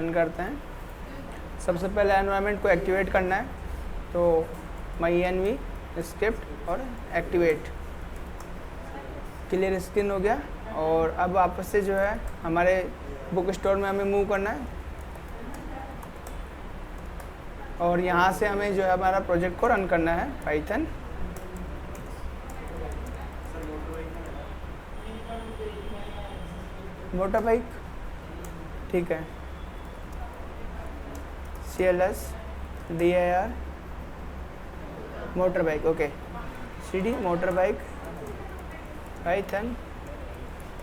Run करते हैं। सबसे पहले एनवायरनमेंट को एक्टिवेट करना है, तो माई env स्क्रिप्ट और एक्टिवेट, क्लियर स्क्रीन हो गया। और अब वापस से जो है हमारे बुक स्टोर में हमें मूव करना है और यहाँ से हमें जो है हमारा प्रोजेक्ट को रन करना है पाइथन। मोटर बाइक, ठीक है, CLS DIR motor bike, okay, CD motor bike Python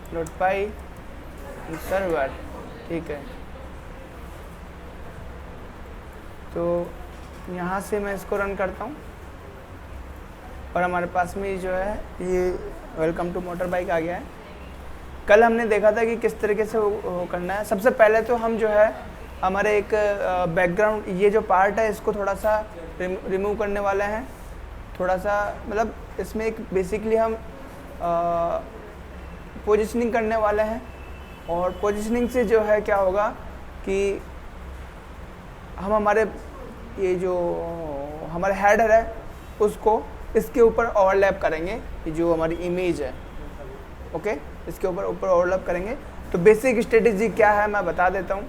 .py server, ठीक है। तो यहाँ से मैं इसको रन करता हूँ और हमारे पास में जो है ये वेलकम टू मोटर बाइक आ गया है। कल हमने देखा था कि किस तरीके से वो करना है। सबसे पहले तो हम जो है हमारे एक बैकग्राउंड, ये जो पार्ट है इसको थोड़ा सा रिमूव करने वाले हैं, थोड़ा सा, मतलब इसमें एक बेसिकली हम पोजीशनिंग करने वाले हैं। और पोजीशनिंग से जो है क्या होगा कि हम हमारे ये जो हमारे हेडर है उसको इसके ऊपर ओवरलैप करेंगे, ये जो हमारी इमेज है, ओके, इसके ऊपर ओवरलैप करेंगे। तो बेसिक स्ट्रेटेजी क्या है मैं बता देता हूँ।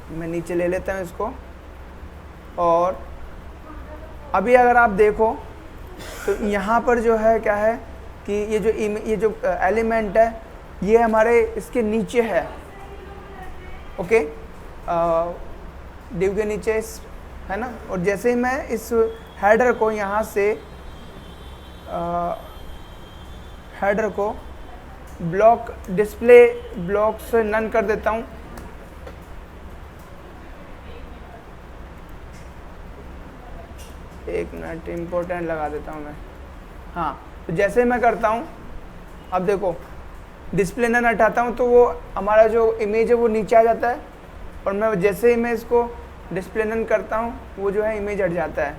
मैं नीचे ले लेता हूँ इसको, और अभी अगर आप देखो तो यहाँ पर जो है क्या है कि ये जो एलिमेंट है ये हमारे इसके नीचे है, ओके, डिव के नीचे है ना। और जैसे ही मैं इस हेडर को यहाँ से हेडर को ब्लॉक डिस्प्ले ब्लॉक से नन कर देता हूँ, एक मिनट इम्पोर्टेंट लगा देता हूँ मैं, हाँ। तो जैसे मैं करता हूँ, अब देखो डिस्प्ले नन हटाता हूँ तो वो हमारा जो इमेज है वो नीचे आ जाता है, और मैं जैसे ही मैं इसको डिस्प्ले नन करता हूँ वो जो है इमेज हट जाता है,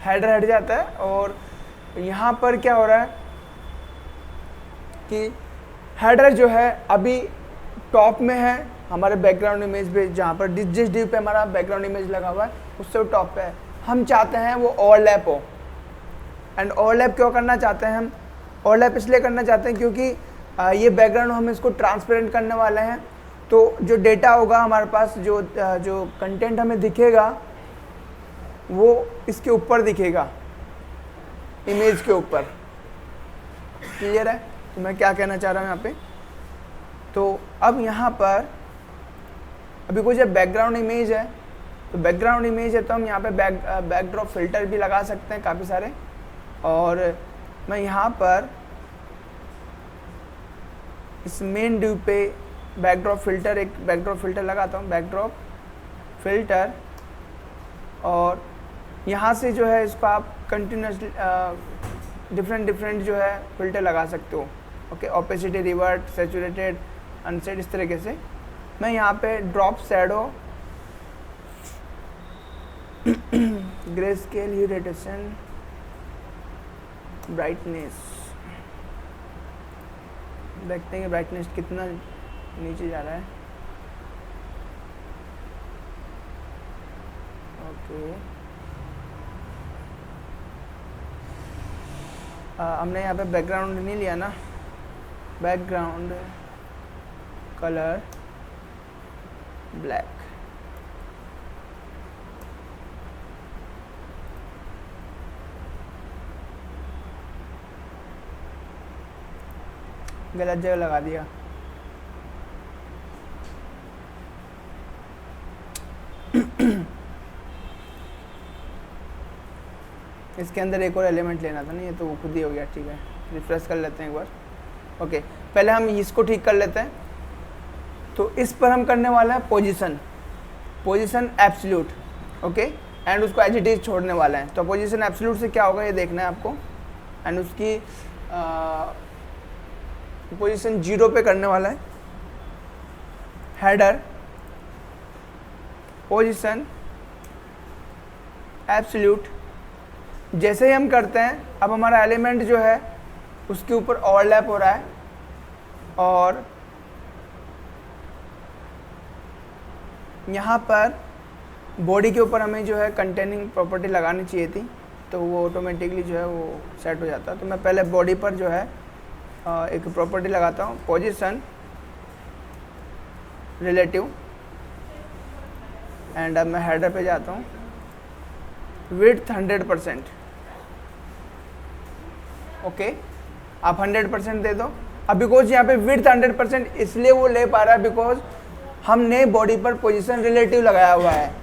हेडर हट जाता है। और यहाँ पर क्या हो रहा है कि हेडर जो है अभी टॉप में है हमारे बैकग्राउंड इमेज पे, जहाँ पर जिस डिव पे हमारा बैकग्राउंड इमेज लगा हुआ है उससे वो टॉप पे है। हम चाहते हैं वो ओवरलैप हो, एंड ओवरलैप क्यों करना चाहते हैं हम? ओवरलैप इसलिए करना चाहते हैं क्योंकि ये बैकग्राउंड हम इसको ट्रांसपेरेंट करने वाले हैं, तो जो डेटा होगा हमारे पास, जो कंटेंट हमें दिखेगा वो इसके ऊपर दिखेगा, इमेज के ऊपर, क्लियर है? तो मैं क्या कहना चाह रहा हूँ यहाँ पे, तो अब यहाँ पर अभी कोई जब बैकग्राउंड इमेज है, तो बैकग्राउंड इमेज है तो हम यहाँ पे बैकड्रॉप फिल्टर भी लगा सकते हैं काफ़ी सारे। और मैं यहाँ पर इस मेन डिव पे बैकड्रॉप फिल्टर, एक बैकड्रॉप फिल्टर लगाता हूँ, बैकड्रॉप फिल्टर, और यहाँ से जो है इसको आप कंटिन्यूसली डिफरेंट जो है फिल्टर लगा सकते हो, okay, opacity, revert, saturated, unset, इस तरीके से। मैं यहाँ पे drop shadow, grey scale, hue, rotation, brightness, देखते हैं कि ब्राइटनेस कितना नीचे जा रहा है, ओके। हमने यहाँ पे बैकग्राउंड नहीं लिया ना, बैकग्राउंड कलर ब्लैक, गलत जगह लगा दिया। इसके अंदर एक और एलिमेंट लेना था ना, ये तो वो खुद ही हो गया, ठीक है। रिफ्रेश कर लेते हैं एक बार, ओके। पहले हम इसको ठीक कर लेते हैं। तो इस पर हम करने वाला है पोजीशन एब्सोल्यूट, ओके, एंड उसको एज इट इज छोड़ने वाला है। तो पोजीशन एब्सोल्यूट से क्या होगा ये देखना है आपको, एंड उसकी पोजीशन 0 पे करने वाला है। हेडर पोजीशन एब्सोल्यूट, जैसे ही हम करते हैं अब हमारा एलिमेंट जो है उसके ऊपर ओवरलैप हो रहा है, और यहाँ पर बॉडी के ऊपर हमें जो है कंटेनिंग प्रॉपर्टी लगानी चाहिए थी, तो वो ऑटोमेटिकली जो है वो सेट हो जाता है। तो मैं पहले बॉडी पर जो है एक प्रॉपर्टी लगाता हूँ, पोजीशन रिलेटिव, एंड अब मैं हेडर पे जाता हूँ, विड्थ 100%। ओके, आप 100% दे दो। अब बिकॉज यहाँ पे विड्थ 100% इसलिए वो ले पा रहा है बिकॉज हमने बॉडी पर पोजीशन रिलेटिव लगाया हुआ है।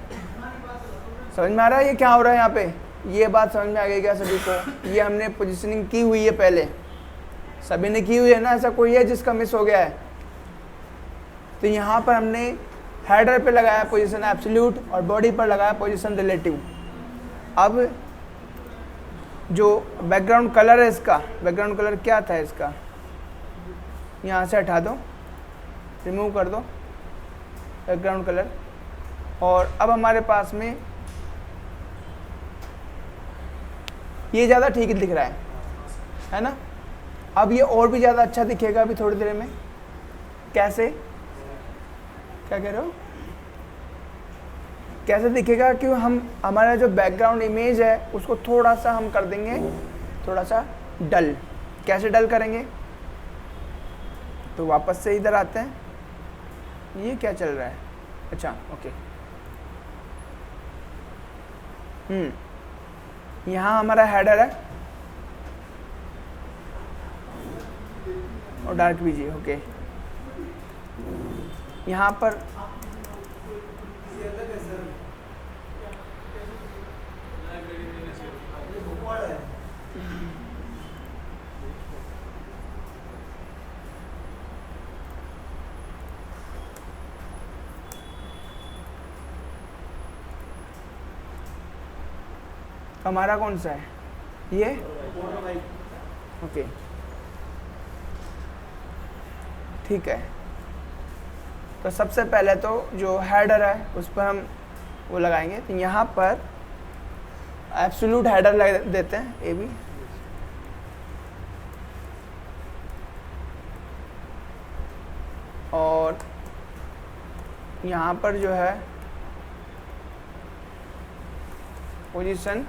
समझ में आ रहा है ये क्या हो रहा है यहाँ पे? ये बात समझ में आ गई क्या सभी को? ये हमने पोजीशनिंग की हुई है, पहले सभी ने की हुई है ना, ऐसा कोई है जिसका मिस हो गया है? तो यहाँ पर हमने हेडर पे लगाया पोजीशन एब्सोल्यूट और बॉडी पर लगाया पोजीशन रिलेटिव। अब जो बैकग्राउंड कलर है इसका, बैकग्राउंड कलर क्या था इसका, यहाँ से हटा दो, रिमूव कर दो बैकग्राउंड कलर। और अब हमारे पास में ये ज़्यादा ठीक दिख रहा है ना? अब ये और भी ज़्यादा अच्छा दिखेगा अभी थोड़ी देर में। कैसे? क्या कह रहे हो? कैसे दिखेगा? कि हम हमारा जो बैकग्राउंड इमेज है उसको थोड़ा सा हम कर देंगे, थोड़ा सा डल। कैसे डल करेंगे? तो वापस से इधर आते हैं। ये क्या चल रहा है? अच्छा, ओके। यहाँ हमारा हेडर है और डार्क बीजी, ओके। यहाँ पर हमारा कौन सा है? ये ओके, ठीक है। तो सबसे पहले तो जो हेडर है उस पर हम वो लगाएंगे। तो यहाँ पर एब्सोल्यूट हेडर लगा देते हैं, ए बी। और यहाँ पर जो है पोजीशन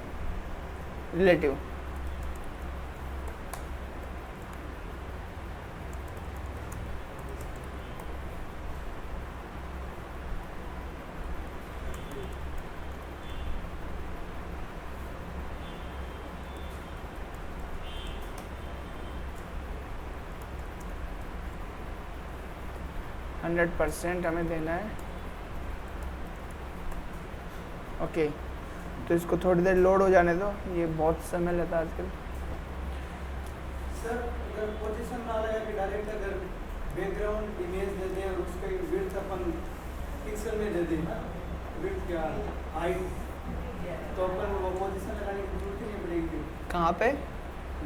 रिलेटिव। हंड्रेड % हमें देना है, ओके। तो इसको थोड़ी देर लोड हो जाने दो, ये बहुत समय लेता है आजकल। सर अगर पोजीशन ना लगा के डायरेक्ट अगर बैकग्राउंड इमेज दे दें और उसका विड्थ अपन पिक्सल में दे दें, विड्थ क्या हाइट, तो अपन वो पोजीशन लगाने की जरूरत ही नहीं पड़ेगी। कहाँ पे?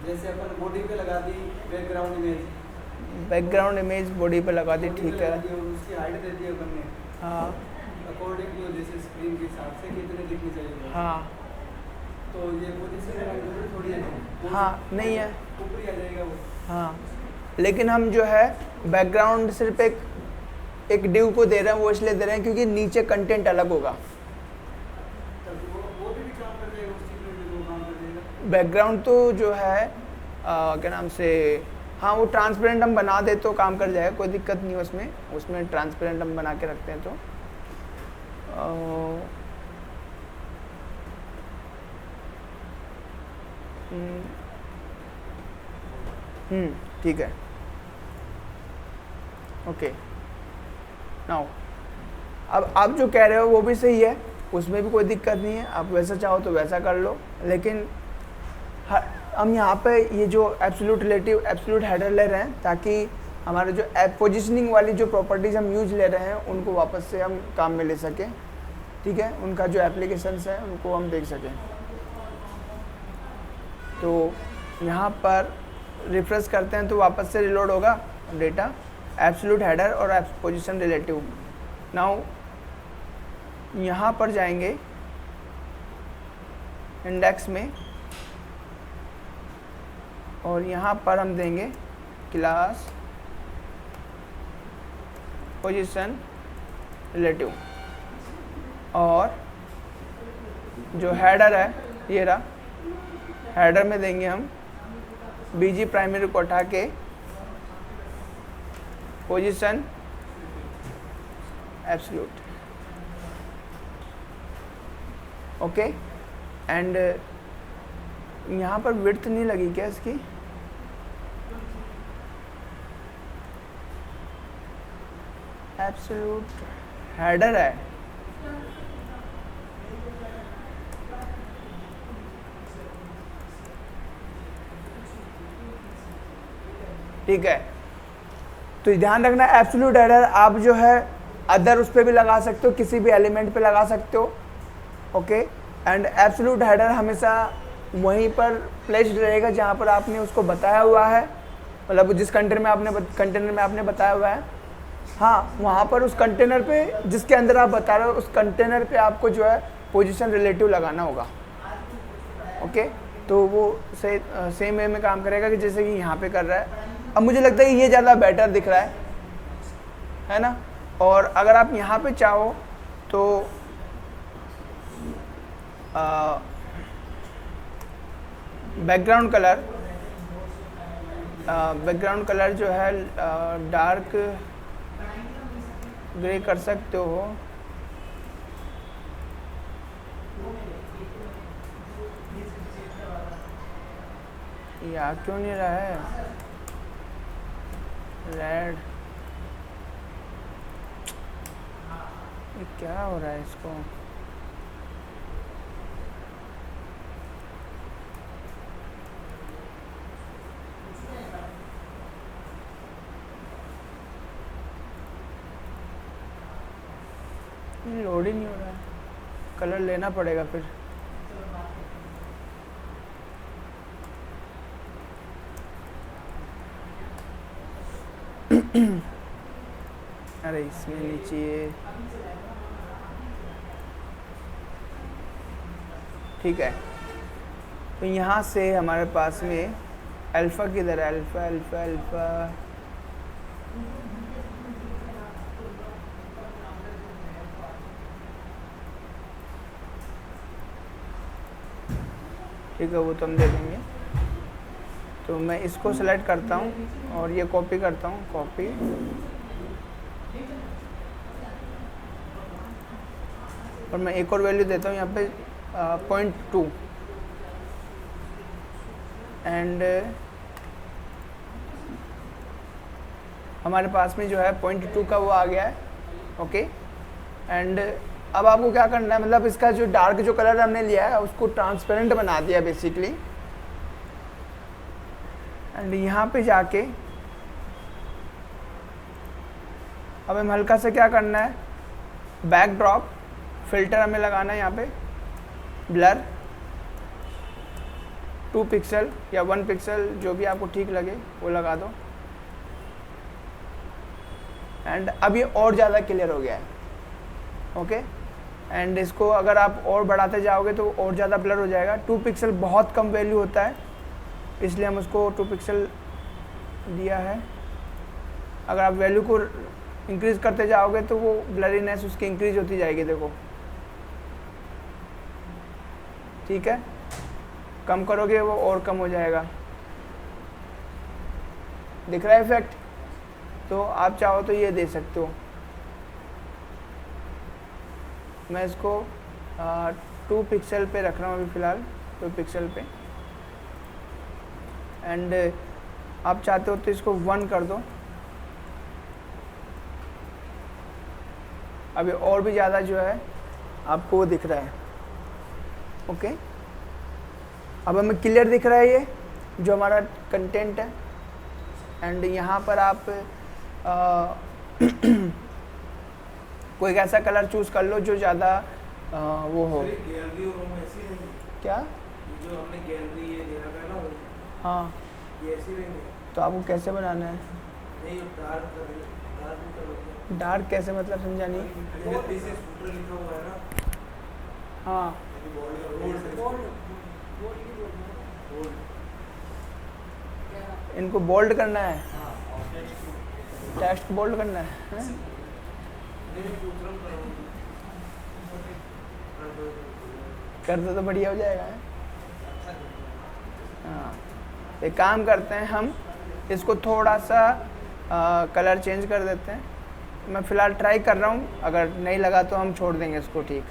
जैसे अपन बॉडी पे लगा the background image, background image body पे लगा दी, ठीक है। उसकी हाइट दे दी अपन ने, हाँ अकॉर्डिंग टू जैसे स्क्रीन के हिसाब से कितने दिखनी चाहिए। हाँ तो ये पोजीशन लगाने की जरूरत थोड़ी है। हाँ, नहीं है, ऊपर ही आ जाएगा वो। हाँ। लेकिन हम जो है बैकग्राउंड सिर्फ एक डिव को दे रहे हैं, वो इसलिए दे रहे हैं क्योंकि नीचे कंटेंट अलग होगा। वो भी काम कर देगा, उस चीज़ में भी वो काम कर देगा। बैकग्राउंड तो जो है क्या नाम से, हाँ वो ट्रांसपेरेंट हम बना दे तो काम कर जाएगा, कोई दिक्कत नहीं है उसमें। उसमें ट्रांसपेरेंट हम बना के रखते हैं तो ठीक है, ओके। नाउ अब आप जो कह रहे हो वो भी सही है, उसमें भी कोई दिक्कत नहीं है। आप वैसा चाहो तो वैसा कर लो, लेकिन हम यहाँ पे ये जो एब्सोल्यूट रिलेटिव एब्सोल्यूट हेडर ले रहे हैं ताकि हमारे जो पोजीशनिंग वाली जो प्रॉपर्टीज़ हम यूज ले रहे हैं उनको वापस से हम काम में ले सकें, ठीक है। उनका जो एप्लीकेशंस है उनको हम देख सकें। तो यहाँ पर रिफ्रेश करते हैं तो वापस से रिलोड होगा डेटा, एब्सोल्यूट हेडर और पोजीशन रिलेटिव। नाउ यहाँ पर जाएंगे इंडेक्स में और यहाँ पर हम देंगे क्लास पोजीशन रिलेटिव। और जो हेडर है ये रहा, हेडर में देंगे हम बीजी प्राइमरी को उठा के पोजीशन एब्सोल्यूट, ओके। एंड यहाँ पर विड्थ नहीं लगी क्या इसकी? एब्सोल्यूट हेडर है, ठीक है। तो ध्यान रखना एब्सोल्यूट हेडर आप जो है अदर उस पर भी लगा सकते हो, किसी भी एलिमेंट पे लगा सकते हो, ओके। एंड एब्सोल्यूट हेडर हमेशा वहीं पर प्लेस्ड रहेगा जहाँ पर आपने उसको बताया हुआ है, मतलब जिस कंटेनर में आपने बताया हुआ है, हाँ वहाँ पर उस कंटेनर पे जिसके अंदर आप बता रहे हो उस कंटेनर पे आपको जो है पोजीशन रिलेटिव लगाना होगा, ओके। तो वो सेम वे में काम करेगा कि जैसे कि यहाँ पे कर रहा है। अब मुझे लगता है कि ये ज़्यादा बेटर दिख रहा है ना। और अगर आप यहाँ पे चाहो तो बैकग्राउंड कलर जो है डार्क ग्रे कर सकते हो, या क्यों नहीं रहा है रेड, ये क्या हो रहा है इसको? लोड ही नहीं हो रहा है, कलर लेना पड़ेगा फिर। अरे इसमें नीचे ठीक है। तो यहाँ से हमारे पास में अल्फ़ा किधर है? अल्फ़ा अल्फ़ा अल्फ़ा ठीक है, वो तो हम दे देंगे। तो मैं इसको सेलेक्ट करता हूँ और ये कॉपी करता हूँ, कॉपी, और मैं एक और वैल्यू देता हूँ यहाँ पे 0.2 एंड हमारे पास में जो है 0.2 का वो आ गया है, ओके। एंड अब आपको क्या करना है, मतलब इसका जो डार्क जो कलर हमने लिया है उसको ट्रांसपेरेंट बना दिया बेसिकली। एंड यहाँ पे जाके अब हमें हल्का से क्या करना है, बैकड्रॉप फिल्टर हमें लगाना है यहाँ पे, ब्लर 2 पिक्सल या 1 पिक्सल जो भी आपको ठीक लगे वो लगा दो। एंड अब ये और ज़्यादा क्लियर हो गया है, ओके। एंड इसको अगर आप और बढ़ाते जाओगे तो और ज़्यादा ब्लर हो जाएगा। 2 पिक्सल बहुत कम वैल्यू होता है, इसलिए हम उसको 2 पिक्सल दिया है। अगर आप वैल्यू को इंक्रीज़ करते जाओगे तो वो ब्लरीनेस उसकी इंक्रीज होती जाएगी, देखो, ठीक है। कम करोगे वो और कम हो जाएगा, दिख रहा है इफेक्ट? तो आप चाहो तो ये दे सकते हो। मैं इसको 2 पिक्सल पे रख रहा हूँ अभी फ़िलहाल, 2 पिक्सल पे। एंड आप चाहते हो तो इसको 1 कर दो। अभी और भी ज़्यादा जो है आपको वो दिख रहा है, ओके। अब हमें क्लियर दिख रहा है ये जो हमारा कंटेंट है। एंड यहाँ पर आप कोई ऐसा कलर चूज़ कर लो जो ज़्यादा वो हो। क्या जो हमने गैलरी ये दे रखा है ना, हाँ, ये ऐसी रहेंगे। तो आपको कैसे बनाना है? नहीं, डार्क कैसे, मतलब समझा नहीं। लिखा हुआ है ना, हाँ, इनको बोल्ड करना है, टेक्स्ट बोल्ड करना है। कर दो तो बढ़िया हो जाएगा। हाँ, एक काम करते हैं, हम इसको थोड़ा सा कलर चेंज कर देते हैं। मैं फ़िलहाल ट्राई कर रहा हूँ, अगर नहीं लगा तो हम छोड़ देंगे इसको। ठीक,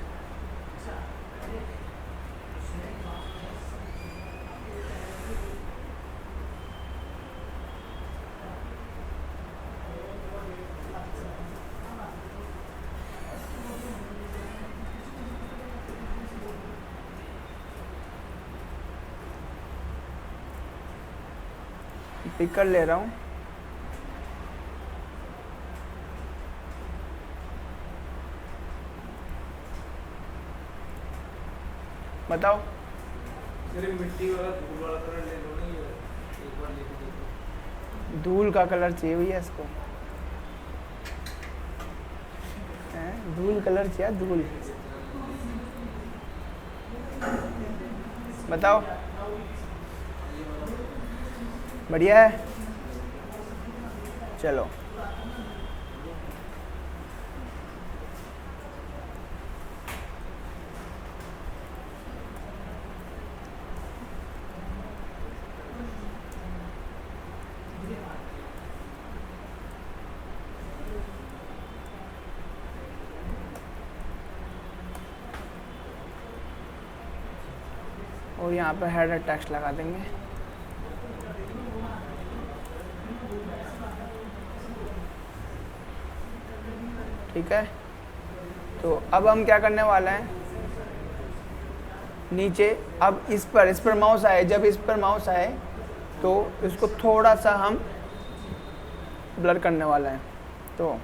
पिक कर ले रहा हूँ। बताओ। सिर्फ मिट्टी वाला धूल वाला कलर ले लो, नहीं है एक बार लेके देखो। धूल का कलर चाहिए भैया इसको, धूल कलर चाहिए, धूल। बताओ, बढ़िया है, चलो। और यहाँ पर हेडर टेक्स्ट लगा देंगे। ठीक है, तो अब हम क्या करने वाले हैं, नीचे अब इस पर माउस आए, जब इस पर माउस आए तो इसको थोड़ा सा हम ब्लर करने वाले हैं। तो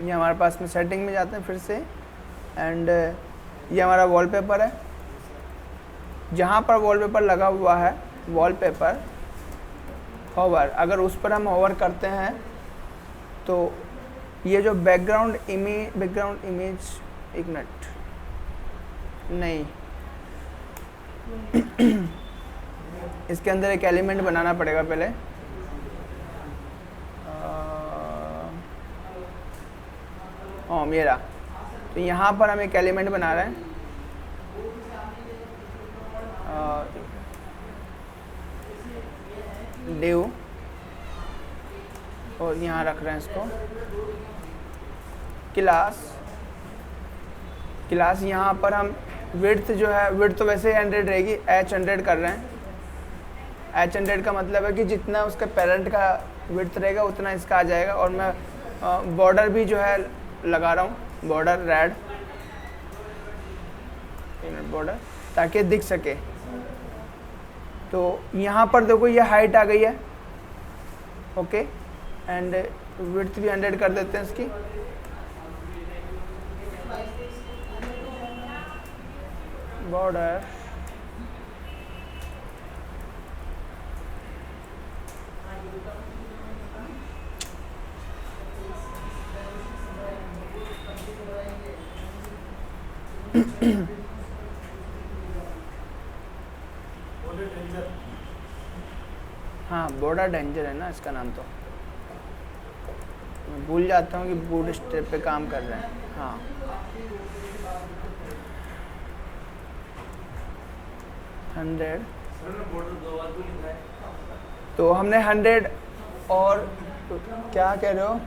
ये हमारे पास में सेटिंग में जाते हैं फिर से, एंड ये हमारा वॉलपेपर है। जहाँ पर वॉलपेपर लगा हुआ है, वॉलपेपर होवर, अगर उस पर हम होवर करते हैं तो ये जो बैकग्राउंड इमेज, एक मिनट, नहीं इसके अंदर एक एलिमेंट बनाना पड़ेगा पहले। मेरा तो यहाँ पर हम एक एलिमेंट बना रहे हैं, डिव, और यहाँ रख रहे हैं इसको क्लास। यहाँ पर हम विड्थ जो है, विड्थ तो वैसे 100 रहेगी, H100 कर रहे हैं। H100 का मतलब है कि जितना उसका पेरेंट का विड्थ रहेगा उतना इसका आ जाएगा। और मैं बॉर्डर भी जो है लगा रहा हूँ, बॉर्डर रेड बॉर्डर, ताकि दिख सके। तो यहाँ पर देखो ये हाइट आ गई है, ओके, एंड विड्थ भी 100 कर देते हैं इसकी। बॉर्डर हाँ, बॉर्डर डेंजर है ना इसका नाम। तो मैं भूल जाता हूँ कि बूट स्ट्रैप पे काम कर रहे हैं। हाँ, तो हमने 100 और क्या कह रहे हो,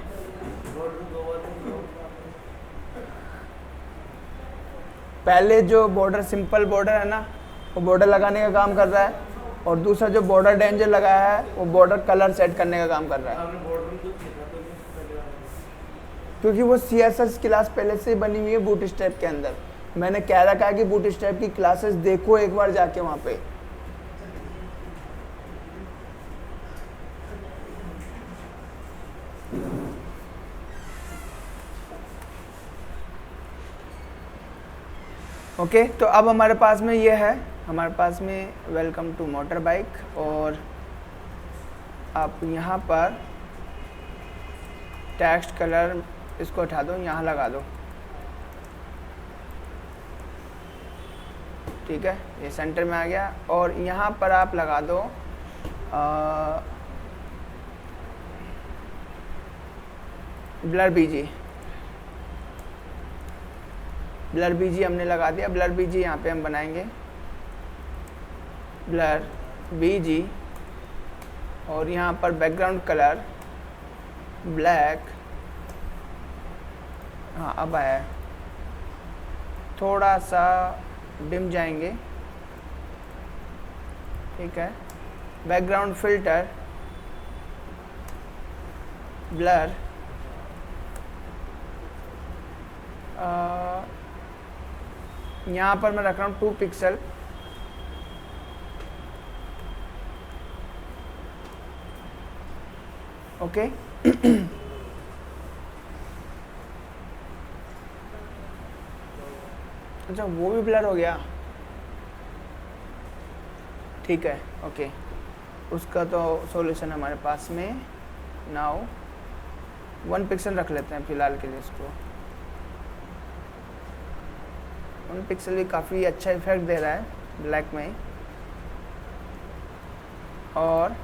पहले जो बॉर्डर सिंपल बॉर्डर है ना, वो बॉर्डर लगाने का काम कर रहा है, और दूसरा जो बॉर्डर डेंजर लगाया है वो बॉर्डर कलर सेट करने का काम कर रहा है। क्योंकि वो CSS क्लास पहले से बनी हुई है बूटस्ट्रैप के अंदर। मैंने कह रखा है कि बूटस्ट्रैप की क्लासेस देखो एक बार जाके वहाँ पे। ओके, तो अब हमारे पास में ये है, हमारे पास में वेलकम टू मोटर बाइक, और आप यहाँ पर टेक्स्ट कलर इसको उठा दो, यहाँ लगा दो। ठीक है, ये सेंटर में आ गया। और यहाँ पर आप लगा दो ब्लर BG। ब्लर बीजी हमने लगा दिया। ब्लर बीजी यहाँ पे हम बनाएंगे ब्लर बीजी, और यहाँ पर बैकग्राउंड कलर ब्लैक। हाँ अब आया है, थोड़ा सा डिम जाएंगे, ठीक है। बैकग्राउंड फिल्टर ब्लर, यहाँ पर मैं रख रहा हूँ 2 पिक्सल। ओके अच्छा वो भी ब्लर हो गया, ठीक है ओके। उसका तो सॉल्यूशन हमारे पास में। नाउ 1 पिक्सल रख लेते हैं फिलहाल के लिए इसको। 1 पिक्सल भी काफ़ी अच्छा इफेक्ट दे रहा है ब्लैक में। और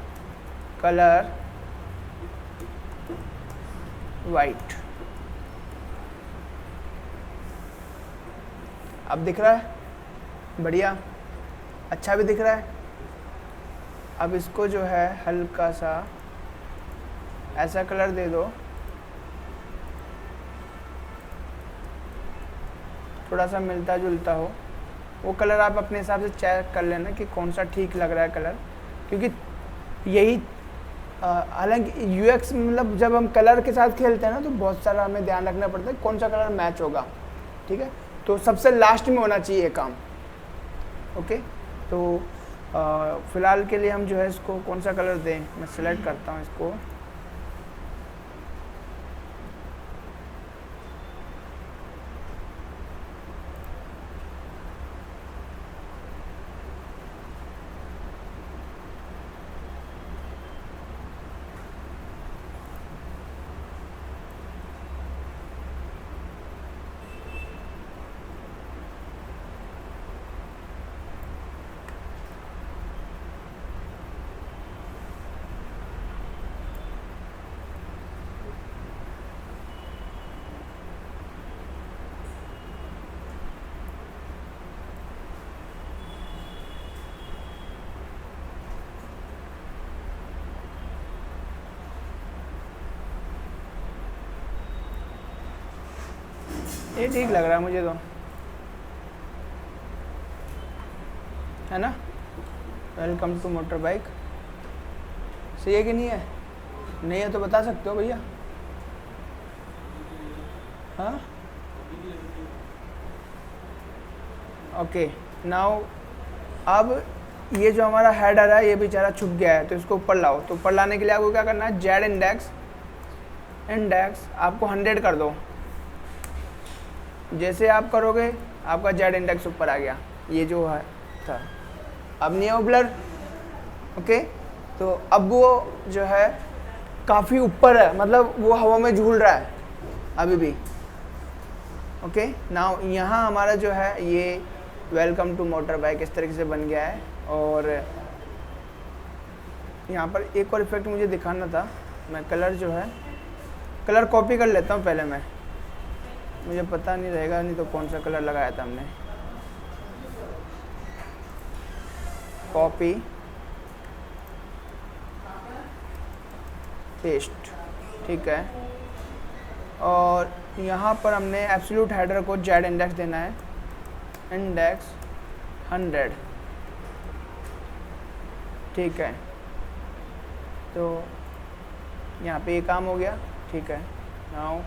कलर वाइट, अब दिख रहा है बढ़िया, अच्छा भी दिख रहा है। अब इसको जो है हल्का सा ऐसा कलर दे दो, थोड़ा सा मिलता जुलता हो। वो कलर आप अपने हिसाब से चेक कर लेना कि कौन सा ठीक लग रहा है कलर, क्योंकि यही हालांकि यूएक्स मतलब जब हम कलर के साथ खेलते हैं ना तो बहुत सारा हमें ध्यान रखना पड़ता है कौन सा कलर मैच होगा, ठीक है। तो सबसे लास्ट में होना चाहिए ये काम, ओके। तो फ़िलहाल के लिए हम जो है इसको कौन सा कलर दें, मैं सिलेक्ट करता हूँ इसको। ये ठीक लग रहा है मुझे तो, है ना। वेलकम टू मोटर बाइक, सही है कि नहीं है? नहीं है तो बता सकते हो भैया। हाँ ओके। नाउ अब ये जो हमारा हेडर है ये बेचारा छुप गया है, तो इसको ऊपर लाओ। तो ऊपर लाने के लिए आपको क्या करना है, जेड इंडेक्स आपको 100 कर दो। जैसे आप करोगे आपका जेड इंडेक्स ऊपर आ गया, ये जो है था। अब नहीं है ब्लर, ओके। तो अब वो जो है काफ़ी ऊपर है, मतलब वो हवा में झूल रहा है अभी भी, ओके। नाउ यहाँ हमारा जो है ये वेलकम टू मोटर बाइक इस तरीके से बन गया है। और यहाँ पर एक और इफेक्ट मुझे दिखाना था, मैं कलर जो है कलर कॉपी कर लेता हूँ पहले मैं, मुझे पता नहीं रहेगा नहीं तो कौन सा कलर लगाया था हमने। कॉपी पेस्ट, ठीक है। और यहाँ पर हमने एब्सोल्यूट हेडर को जेड इंडेक्स देना है, इंडेक्स 100, ठीक है। तो यहाँ पे ये काम हो गया, ठीक है। नाउ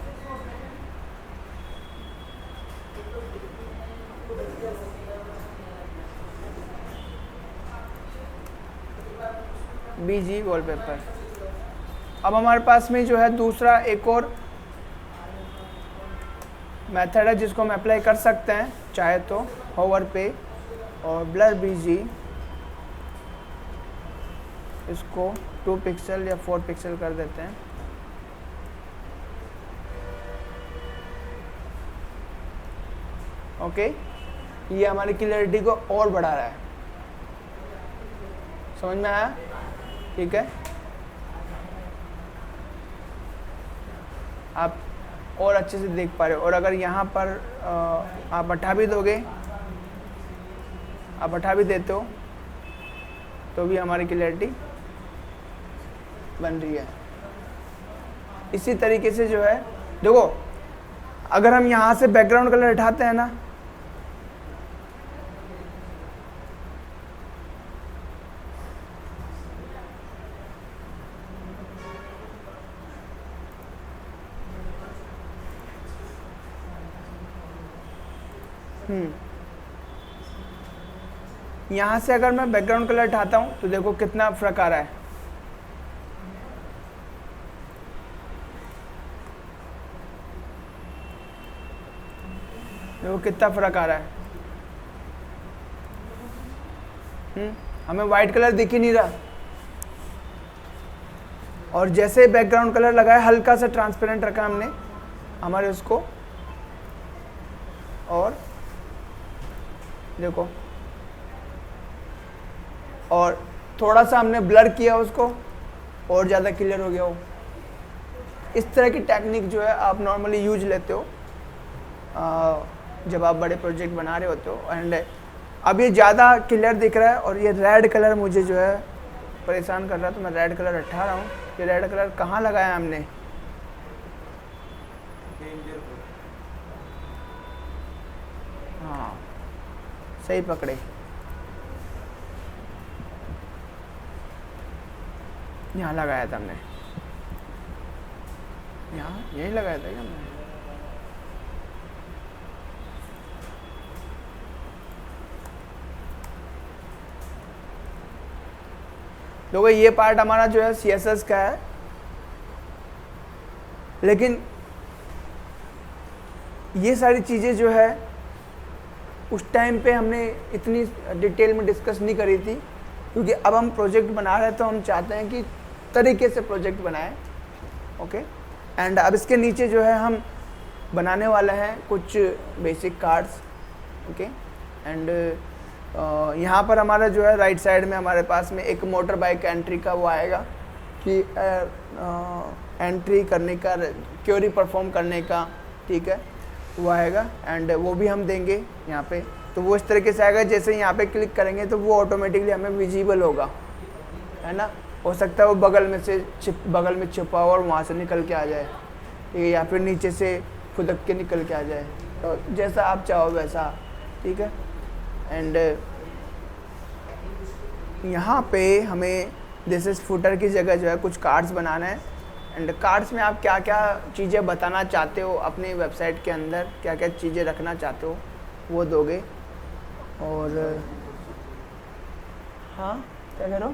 बीजी वॉलपेपर। अब हमारे पास में जो है दूसरा एक और मेथड है जिसको हम अप्लाई कर सकते हैं चाहे तो होवर पे, और ब्लर बीजी इसको 2 पिक्सल या 4 पिक्सल कर देते हैं। ओके, ये हमारी क्लियरिटी को और बढ़ा रहा है, समझ में आया? ठीक है, आप और अच्छे से देख पा रहे हो। और अगर यहाँ पर आप हटा भी दोगे, आप हटा भी देते हो तो भी हमारी क्लैरिटी बन रही है। इसी तरीके से जो है देखो, अगर हम यहाँ से बैकग्राउंड कलर हटाते हैं ना, यहाँ से अगर मैं बैकग्राउंड कलर हटाता हूँ तो देखो कितना फर्क आ रहा है। देखो कितना फर्क आ रहा है। हमें वाइट कलर दिख ही नहीं रहा। और जैसे बैकग्राउंड कलर लगाया, हल्का सा ट्रांसपेरेंट रखा हमने हमारे उसको, और देखो, और थोड़ा सा हमने ब्लर किया उसको और ज़्यादा क्लियर हो गया हो। इस तरह की टेक्निक जो है आप नॉर्मली यूज लेते हो जब आप बड़े प्रोजेक्ट बना रहे होते हो। एंड अब ये ज़्यादा क्लियर दिख रहा है और ये रेड कलर मुझे जो है परेशान कर रहा है, तो मैं रेड कलर हटा रहा हूँ। ये रेड कलर कहाँ लगाया हमने? हाँ, सही पकड़े, यहाँ लगाया था हमने, यहाँ यही लगाया था क्या हमने? देखो ये पार्ट हमारा जो है CSS का है, लेकिन ये सारी चीज़ें जो है उस टाइम पे हमने इतनी डिटेल में डिस्कस नहीं करी थी, क्योंकि अब हम प्रोजेक्ट बना रहे हैं तो हम चाहते हैं कि तरीके से प्रोजेक्ट बनाएं। ओके, एंड अब इसके नीचे जो है हम बनाने वाले हैं कुछ बेसिक कार्ड्स। ओके, एंड यहाँ पर हमारा जो है राइट साइड में हमारे पास में एक मोटर बाइक एंट्री का वो आएगा कि एंट्री करने का, क्वेरी परफॉर्म करने का, ठीक है, वो आएगा। एंड वो भी हम देंगे यहाँ पे, तो वो इस तरीके से आएगा। जैसे यहाँ पे क्लिक करेंगे तो वो ऑटोमेटिकली हमें विजिबल होगा, है ना। हो सकता है वो बगल में छिपा हो और वहाँ से निकल के आ जाए, ठीक है, या फिर नीचे से फुदक के निकल के आ जाए, तो जैसा आप चाहो वैसा, ठीक है। एंड यहाँ पे हमें दिस इज फुटर की जगह जो है कुछ कार्ड्स बनाना है। एंड कार्ड्स में आप क्या क्या चीज़ें बताना चाहते हो अपने वेबसाइट के अंदर, क्या क्या चीज़ें रखना चाहते हो वो दोगे। और हाँ, क्या कह रहे हो?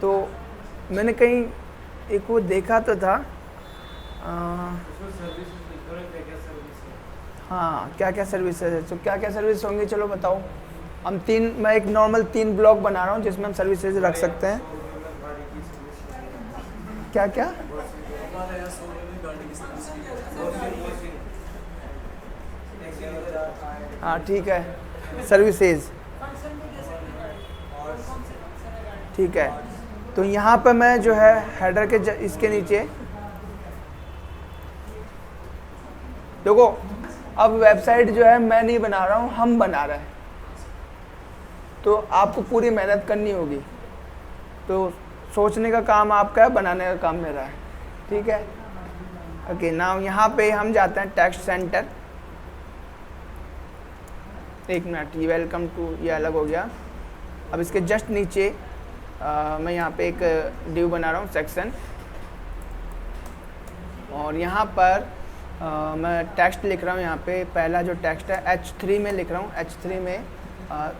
तो मैंने कहीं एक वो देखा तो था, हाँ, क्या क्या सर्विसेज है, तो क्या क्या सर्विस होंगी, चलो बताओ। मैं एक नॉर्मल 3 ब्लॉक बना रहा हूँ जिसमें हम सर्विसेज रख सकते हैं। क्या क्या? हाँ, ठीक है, सर्विसेज, ठीक है। तो यहाँ पे मैं जो है हेडर के इसके नीचे देखो, अब वेबसाइट जो है मैं नहीं बना रहा हूँ, हम बना रहे हैं, तो आपको पूरी मेहनत करनी होगी। तो सोचने का काम आपका है, बनाने का काम मेरा है, ठीक है। ओके, नाउ यहाँ पे हम जाते हैं टेक्स्ट सेंटर। एक मिनट, ये वेलकम टू ये अलग हो गया। अब इसके जस्ट नीचे मैं यहाँ पे एक डिव बना रहा हूँ, सेक्शन, और यहाँ पर मैं टेक्स्ट लिख रहा हूँ। यहाँ पे पहला जो टेक्स्ट है H3 में लिख रहा हूँ। H3 में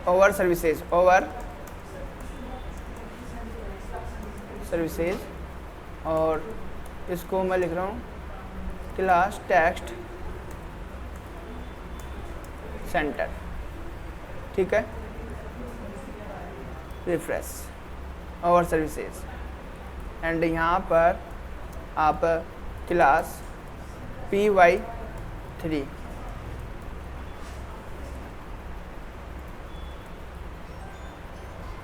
ओवर सर्विसेज, और इसको मैं लिख रहा हूँ क्लास टेक्स्ट सेंटर, ठीक है। रिफ्रेश, ओवर सर्विसेज, एंड यहाँ पर आप क्लास py3,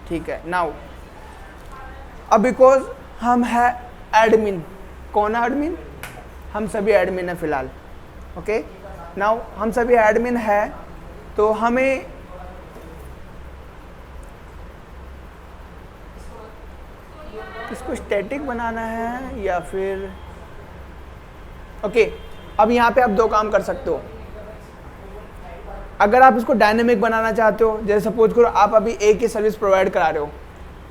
ठीक है। नाउ अब बिकॉज हम है एडमिन, कौन है एडमिन? हम सभी एडमिन है फिलहाल। ओके, नाउ हम सभी एडमिन है, तो हमें इसको स्टैटिक बनाना है या फिर ओके अब यहाँ पे आप दो काम कर सकते हो। अगर आप इसको डायनेमिक बनाना चाहते हो, जैसे सपोज करो आप अभी एक ही सर्विस प्रोवाइड करा रहे हो,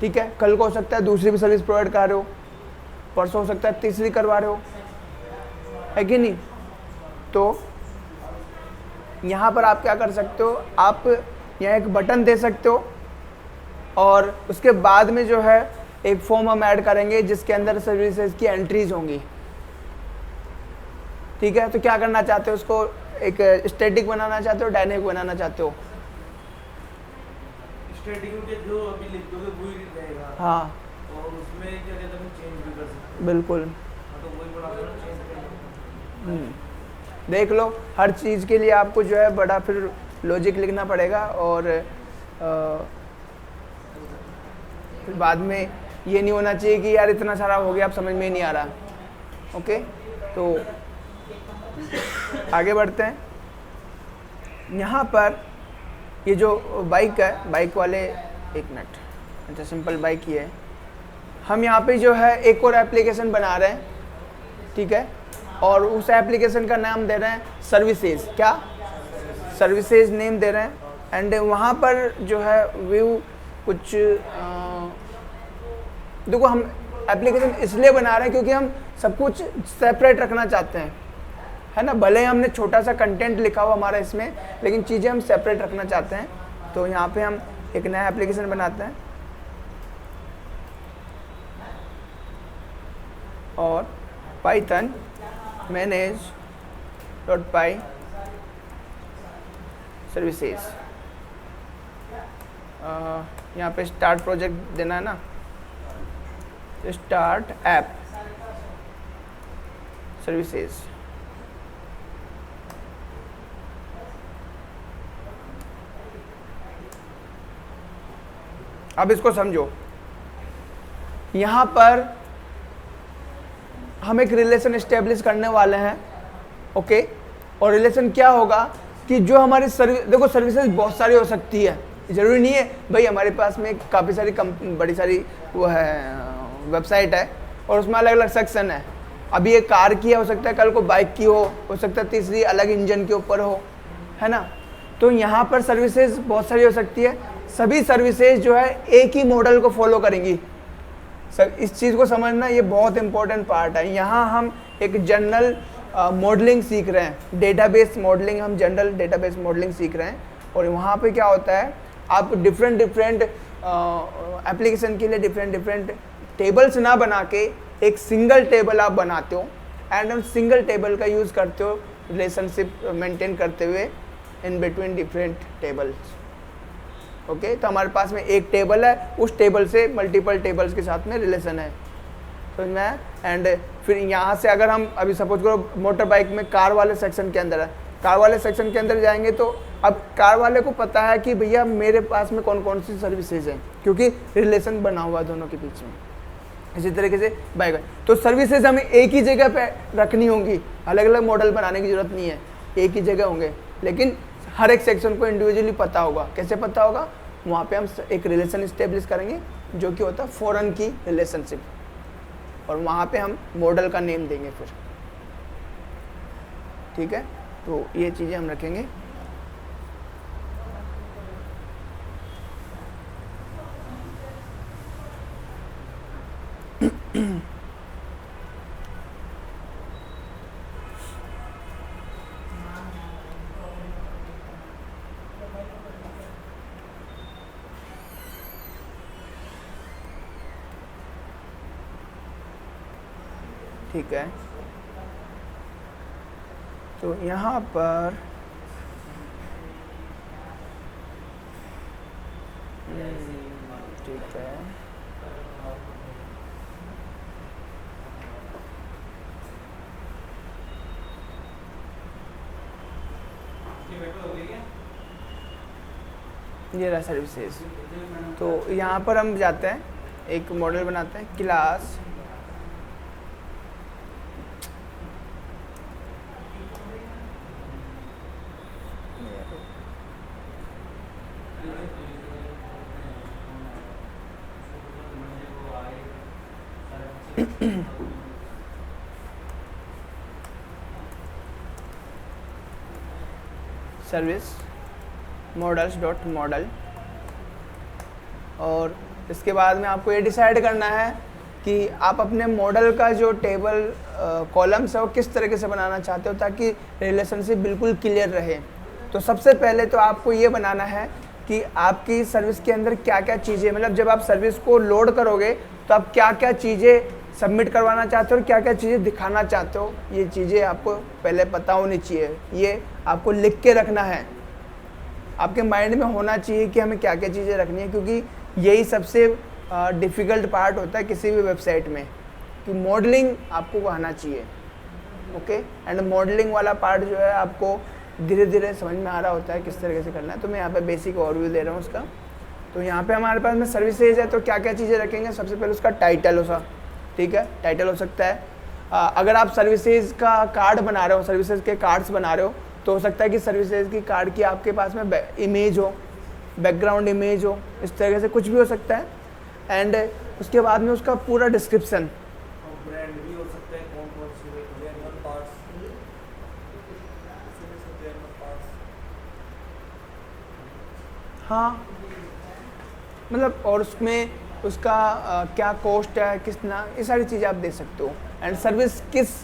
ठीक है, कल को हो सकता है दूसरी भी सर्विस प्रोवाइड करा रहे हो, परसों हो सकता है तीसरी करवा रहे हो, है कि नहीं? तो यहाँ पर आप क्या कर सकते हो, आप यहाँ एक बटन दे सकते हो और उसके बाद में जो है एक फॉर्म हम ऐड करेंगे जिसके अंदर सर्विसेज की एंट्रीज होंगी, ठीक है? तो क्या करना चाहते हो, उसको एक स्टैटिक बनाना चाहते हो, डायनेमिक बनाना चाहते हो? स्टैटिक के जो अभी लिख दोगे वही रहेगा। हाँ, और उसमें क्या कहते हैं चेंज भी कर सकते बिल्कुल। हैं, तो वही बड़ा चेंज कर। देख लो, हर चीज़ के लिए आपको जो है बड़ा फिर लॉजिक लिखना पड़ेगा और फिर बाद में ये नहीं होना चाहिए कि यार इतना सारा हो गया अब समझ में ही नहीं आ रहा। ओके, तो आगे बढ़ते हैं। यहाँ पर ये जो बाइक है, बाइक वाले, एक मिनट, अच्छा सिंपल बाइक ही है। हम यहाँ पे जो है एक और एप्लीकेशन बना रहे हैं, ठीक है, और उस एप्लीकेशन का नाम दे रहे हैं सर्विसेज। क्या? सर्विसेज नेम दे रहे हैं। एंड वहाँ पर जो है व्यू कुछ देखो, हम एप्लीकेशन इसलिए बना रहे हैं क्योंकि हम सब कुछ सेपरेट रखना चाहते हैं, है ना? भले हमने छोटा सा कंटेंट लिखा हुआ हमारा इसमें, लेकिन चीज़ें हम सेपरेट रखना चाहते हैं। तो यहाँ पे हम एक नया एप्लीकेशन बनाते हैं और पाइथन manage.py सर्विसेज, यहाँ पे स्टार्ट प्रोजेक्ट देना है ना, स्टार्ट ऐप सर्विसेज। अब इसको समझो, यहाँ पर हम एक रिलेशन एस्टेब्लिश करने वाले हैं, ओके? और रिलेशन क्या होगा कि जो हमारी सर्विस, देखो सर्विसेज बहुत सारी हो सकती है, ज़रूरी नहीं है भाई हमारे पास में काफ़ी सारी बड़ी सारी वो है वेबसाइट है और उसमें अलग अलग सेक्शन है। अभी एक कार की हो सकता है, कल को बाइक की हो सकता है तीसरी अलग इंजन के ऊपर हो, है ना? तो यहाँ पर सर्विसेज बहुत सारी हो सकती है। सभी सर्विसेज जो है एक ही मॉडल को फॉलो करेंगी। सर इस चीज़ को समझना ये बहुत इंपॉर्टेंट पार्ट है। यहाँ हम एक जनरल मॉडलिंग सीख रहे हैं, डेटाबेस मॉडलिंग, हम जनरल डेटाबेस मॉडलिंग सीख रहे हैं। और वहाँ पे क्या होता है, आप डिफरेंट एप्लीकेशन के लिए डिफरेंट टेबल्स ना बना के एक सिंगल टेबल आप बनाते हो एंड उस सिंगल टेबल का यूज़ करते हो रिलेशनशिप मेंटेन करते हुए in between different tables. Okay, तो हमारे पास में एक टेबल है, उस टेबल से मल्टीपल टेबल्स के साथ में रिलेशन है, समझ में है? एंड फिर यहाँ से अगर हम अभी सपोज करो मोटर बाइक में कार वाले सेक्शन के अंदर है, कार वाले सेक्शन के अंदर जाएंगे तो अब कार वाले को पता है कि भैया मेरे पास में कौन कौन सी सर्विसेज हैं, क्योंकि रिलेशन बना हुआ दोनों के बीच में। इसी तरीके से बाइक, तो सर्विसेज हमें एक ही जगह पे रखनी होंगी, अलग अलग मॉडल बनाने की जरूरत नहीं है, एक ही जगह होंगे, लेकिन हर एक सेक्शन को इंडिविजुअली पता होगा। कैसे पता होगा? वहाँ पे हम एक रिलेशन इस्टेब्लिश करेंगे जो कि होता है फॉरेन की रिलेशनशिप, और वहाँ पे हम मॉडल का नेम देंगे फिर, ठीक है? तो ये चीज़ें हम रखेंगे। ठीक है, तो यहाँ पर ठीक है, ये रहा सर्विसेज। तो यहाँ पर हम जाते हैं एक मॉडल बनाते हैं class service models dot model. और इसके बाद में आपको ये डिसाइड करना है कि आप अपने मॉडल का जो टेबल कॉलम्स है वो किस तरीके से बनाना चाहते हो ताकि रिलेशनशिप बिल्कुल क्लियर रहे। तो सबसे पहले तो आपको ये बनाना है कि आपकी सर्विस के अंदर क्या क्या चीज़ें, मतलब जब आप सर्विस को लोड करोगे तो आप क्या क्या चीज़ें सबमिट करवाना चाहते हो और क्या क्या चीज़ें दिखाना चाहते हो, ये चीज़ें आपको पहले पता होनी चाहिए। ये आपको लिख के रखना है, आपके माइंड में होना चाहिए कि हमें क्या क्या चीज़ें रखनी है, क्योंकि यही सबसे डिफ़िकल्ट पार्ट होता है किसी भी वेबसाइट में कि मॉडलिंग आपको आना चाहिए। ओके, एंड मॉडलिंग वाला पार्ट जो है आपको धीरे धीरे समझ में आ रहा होता है किस तरीके से करना है। तो मैं यहाँ पे बेसिक ओवरव्यू दे रहा हूँ उसका। तो यहाँ पे हमारे पास में सर्विसेज है, तो क्या क्या चीज़ें रखेंगे, सबसे पहले उसका टाइटल होगा, ठीक है, टाइटल हो सकता है। अगर आप सर्विसेज का कार्ड बना रहे हो, सर्विसेज के कार्ड्स बना रहे हो, तो हो सकता है कि सर्विसेज की कार्ड की आपके पास में इमेज हो, बैकग्राउंड इमेज हो, इस तरह से कुछ भी हो सकता है। एंड उसके बाद में उसका पूरा डिस्क्रिप्शन, ब्रांड भी हो सकता है, कौन कौन से पार्ट्स, हाँ, मतलब और उसमें उसका क्या कॉस्ट है, कितना, ये सारी चीज़ें आप दे सकते हो। एंड सर्विस किस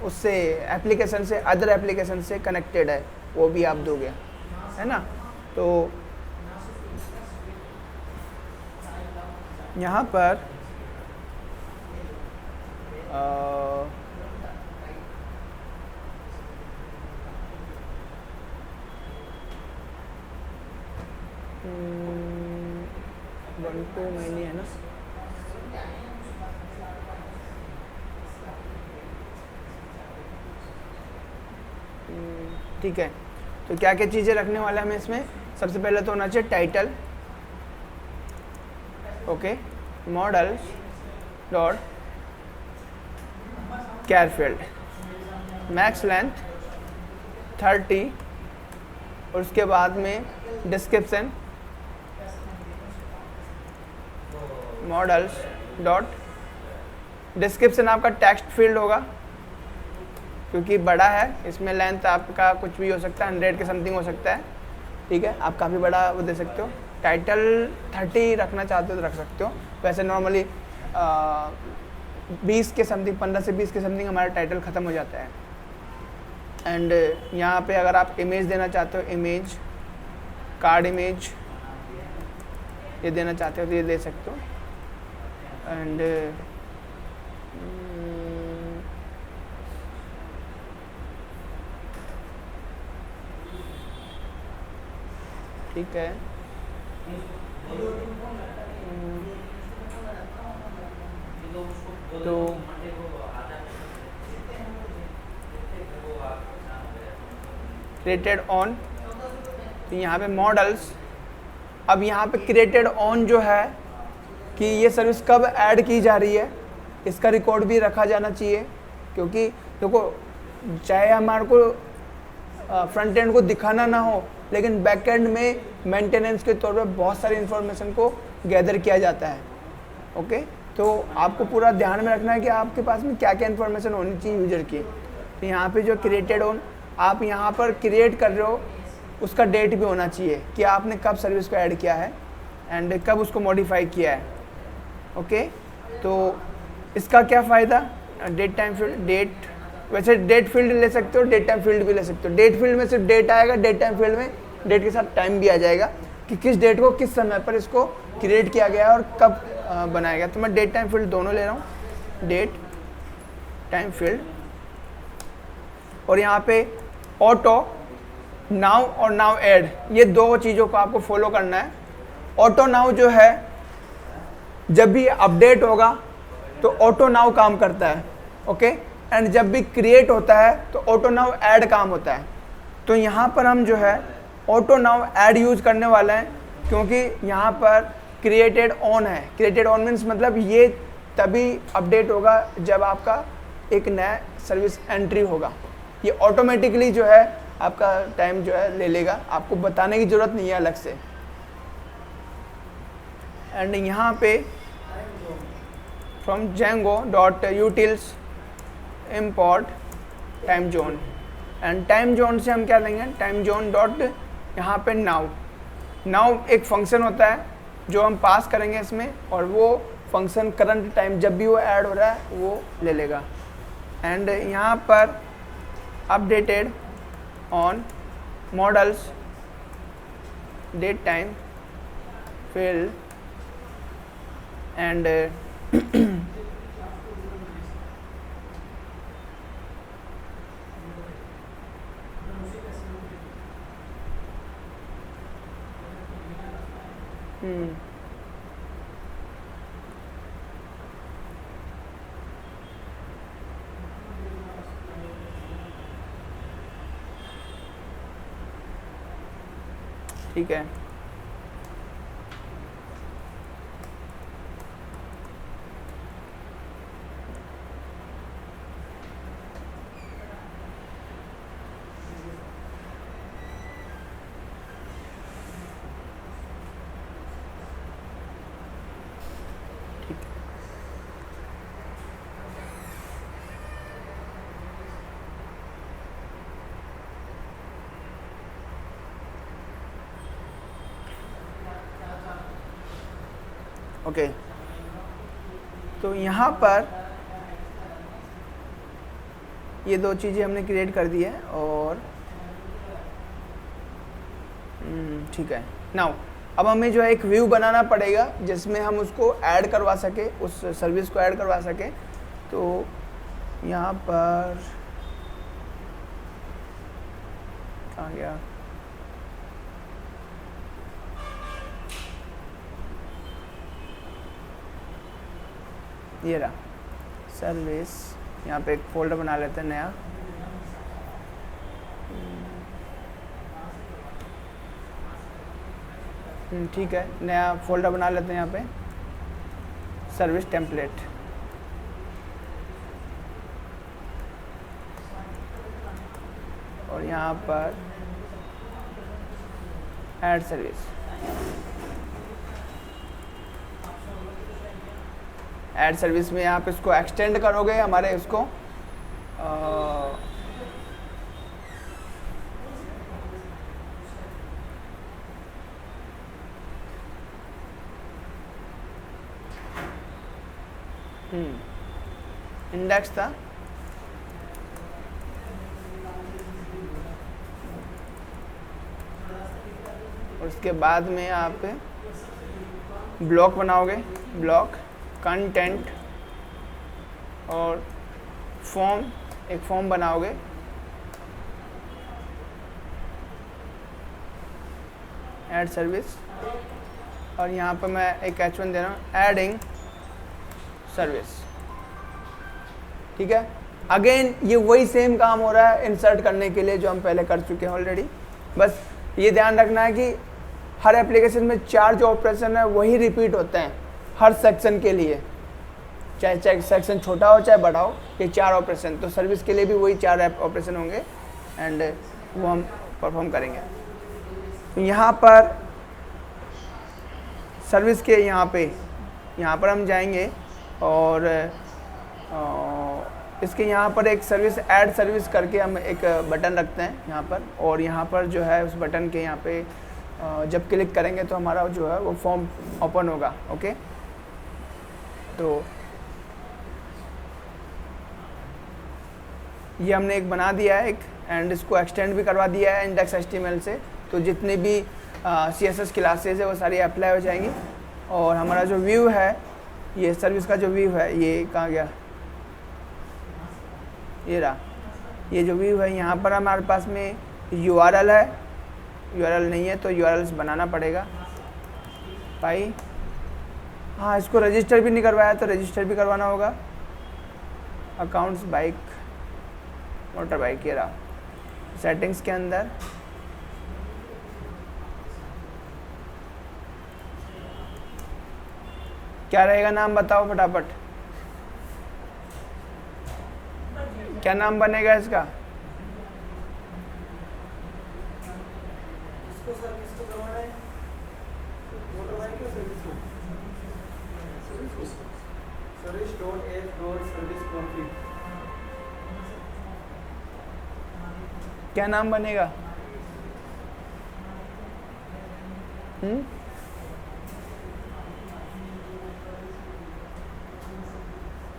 उससे एप्लीकेशन से, अदर एप्लीकेशन से कनेक्टेड है, वो भी आप दोगे, है ना। तो यहाँ पर वन टू मैनी है ना, ठीक है। तो क्या क्या चीज़ें रखने वाला है हमें इसमें, सबसे पहले तो होना चाहिए title, okay, models dot char field, max length 30, और उसके बाद में डिस्क्रिप्शन मॉडल्स डॉट, डिस्क्रिप्शन आपका टेक्स्ट फील्ड होगा क्योंकि बड़ा है, इसमें लेंथ आपका कुछ भी हो सकता है, 100 के समथिंग हो सकता है, ठीक है, आप काफ़ी बड़ा वो दे सकते हो। टाइटल 30 रखना चाहते हो तो रख सकते हो, वैसे नॉर्मली 20 के समथिंग, 15 से 20 के समथिंग हमारा टाइटल ख़त्म हो जाता है। एंड यहाँ पे अगर आप इमेज देना चाहते हो, इमेज कार्ड इमेज ये देना चाहते हो तो ये दे सकते हो। एंड ठीक है, तो क्रिएटेड ऑन, तो यहाँ पे मॉडल्स, अब यहाँ पे क्रिएटेड ऑन जो है कि ये सर्विस कब ऐड की जा रही है, इसका रिकॉर्ड भी रखा जाना चाहिए, क्योंकि देखो चाहे हमारे को फ्रंट एंड को दिखाना ना हो, लेकिन बैक एंड में मेंटेनेंस के तौर पर बहुत सारी इन्फॉर्मेशन को गैदर किया जाता है। ओके, तो आपको पूरा ध्यान में रखना है कि आपके पास में क्या क्या इन्फॉर्मेशन होनी चाहिए यूजर की। तो यहाँ पे जो क्रिएटेड ऑन आप यहाँ पर क्रिएट कर रहे हो, उसका डेट भी होना चाहिए कि आपने कब सर्विस को ऐड किया है एंड कब उसको मॉडिफाई किया है। ओके, तो इसका क्या फ़ायदा, डेट टाइम फील्ड, डेट, वैसे डेट फील्ड ले सकते हो, डेट टाइम फील्ड भी ले सकते हो। डेट फील्ड में सिर्फ डेट आएगा, डेट टाइम फील्ड में डेट के साथ टाइम भी आ जाएगा कि किस डेट को किस समय पर इसको क्रिएट किया गया है और कब बनाया गया। तो मैं डेट टाइम फील्ड दोनों ले रहा हूँ, डेट टाइम फील्ड, और यहाँ पे ऑटो नाउ और नाउ ऐड, ये दो चीज़ों को आपको फॉलो करना है। ऑटो नाउ जो है जब भी अपडेट होगा तो ऑटो नाउ काम करता है, ओके, एंड जब भी क्रिएट होता है तो ऑटो नाउ ऐड काम होता है। तो यहाँ पर हम जो है ऑटो नाउ ऐड यूज़ करने वाले हैं, क्योंकि यहाँ पर क्रिएटेड ऑन है। क्रिएटेड ऑन मीन्स मतलब ये तभी अपडेट होगा जब आपका एक नया सर्विस एंट्री होगा। ये ऑटोमेटिकली जो है आपका टाइम जो है ले लेगा, आपको बताने की ज़रूरत नहीं है अलग से। एंड यहाँ पे from django.utils import time zone, and time zone से हम क्या लेंगे, टाइम जोन डॉट यहाँ पे नाउ एक फंक्शन होता है जो हम पास करेंगे इसमें, और वो फंक्शन करंट टाइम जब भी वो ऐड हो रहा है वो ले लेगा। एंड यहाँ पर updated on models date time field and ठीक है। ओके तो यहाँ पर ये दो चीज़ें हमने क्रिएट कर दी है, और ठीक है। नाउ अब हमें जो है एक व्यू बनाना पड़ेगा जिसमें हम उसको ऐड करवा सके, उस सर्विस को ऐड करवा सके। तो यहाँ पर कहाँ गया, ये रहा सर्विस। यहाँ पे एक फोल्डर बना लेते हैं नया, ठीक है, नया फोल्डर बना लेते हैं यहाँ पे, सर्विस टेम्पलेट। और यहाँ पर ऐड सर्विस, ऐड सर्विस में आप इसको एक्सटेंड करोगे हमारे इसको इंडेक्स था, और उसके बाद में आप ब्लॉक बनाओगे, ब्लॉक कंटेंट और फॉर्म, एक फॉर्म बनाओगे, ऐड सर्विस, और यहाँ पर मैं एक H1 दे रहा हूँ, एडिंग सर्विस। ठीक है, अगेन ये वही सेम काम हो रहा है इंसर्ट करने के लिए जो हम पहले कर चुके हैं ऑलरेडी। बस ये ध्यान रखना है कि हर एप्लीकेशन में 4 जो ऑपरेशन है वही रिपीट होते हैं हर सेक्शन के लिए, चाहे सेक्शन छोटा हो चाहे बड़ा हो, ये 4 ऑपरेशन। तो सर्विस के लिए भी वही 4 ऑपरेशन होंगे एंड वो हम परफॉर्म करेंगे। तो यहाँ पर सर्विस के यहाँ पर हम जाएंगे और इसके यहाँ पर एक सर्विस ऐड सर्विस करके हम एक बटन रखते हैं यहाँ पर, और यहाँ पर जो है उस बटन के यहाँ पे जब क्लिक करेंगे तो हमारा जो है वो फॉर्म ओपन होगा। ओके, तो ये हमने एक बना दिया है एक, एंड इसको एक्सटेंड भी करवा दिया है इंडेक्स HTML से। तो जितने भी CSS क्लासेज है वो सारी अप्लाई हो जाएंगी। और हमारा जो व्यू है, ये सर्विस का जो व्यू है, ये कहाँ गया, ये रहा, ये जो व्यू है यहाँ पर हमारे पास में URL है, URL नहीं है तो URLs बनाना पड़ेगा भाई। हाँ, इसको रजिस्टर भी नहीं करवाया तो रजिस्टर भी करवाना होगा। अकाउंट्स बाइक मोटर बाइक, ये रहा सेटिंग्स के अंदर, क्या रहेगा नाम बताओ फटाफट, क्या नाम बनेगा इसका? इसको सर किसको करवाना है? मोटर बाइक या सर्विस को? Service dot F dot service config. क्या नाम बनेगा?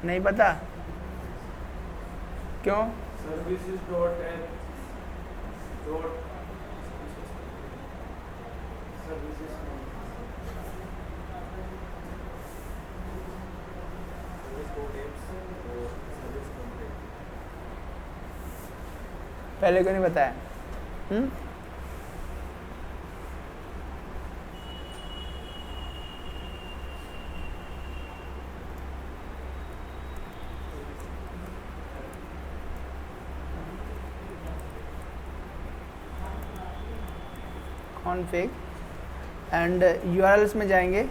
नहीं पता क्यों? Services dot F dot services पहले क्यों नहीं बताया? कॉन्फ़िग एंड यूआरएल्स में जाएंगे,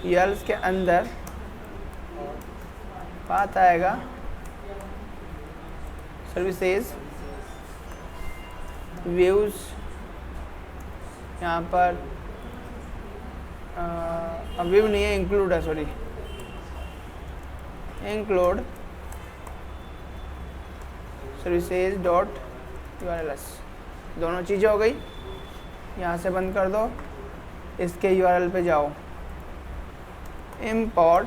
यूआरएल्स के अंदर पाथ आएगा सर्विसेज व्यूज़, यहाँ पर व्यू नहीं है, इंक्लूड है, sorry, include services dot URLs, दोनों चीज़ें हो गई। यहाँ से बंद कर दो, इसके यूआरएल पे जाओ, import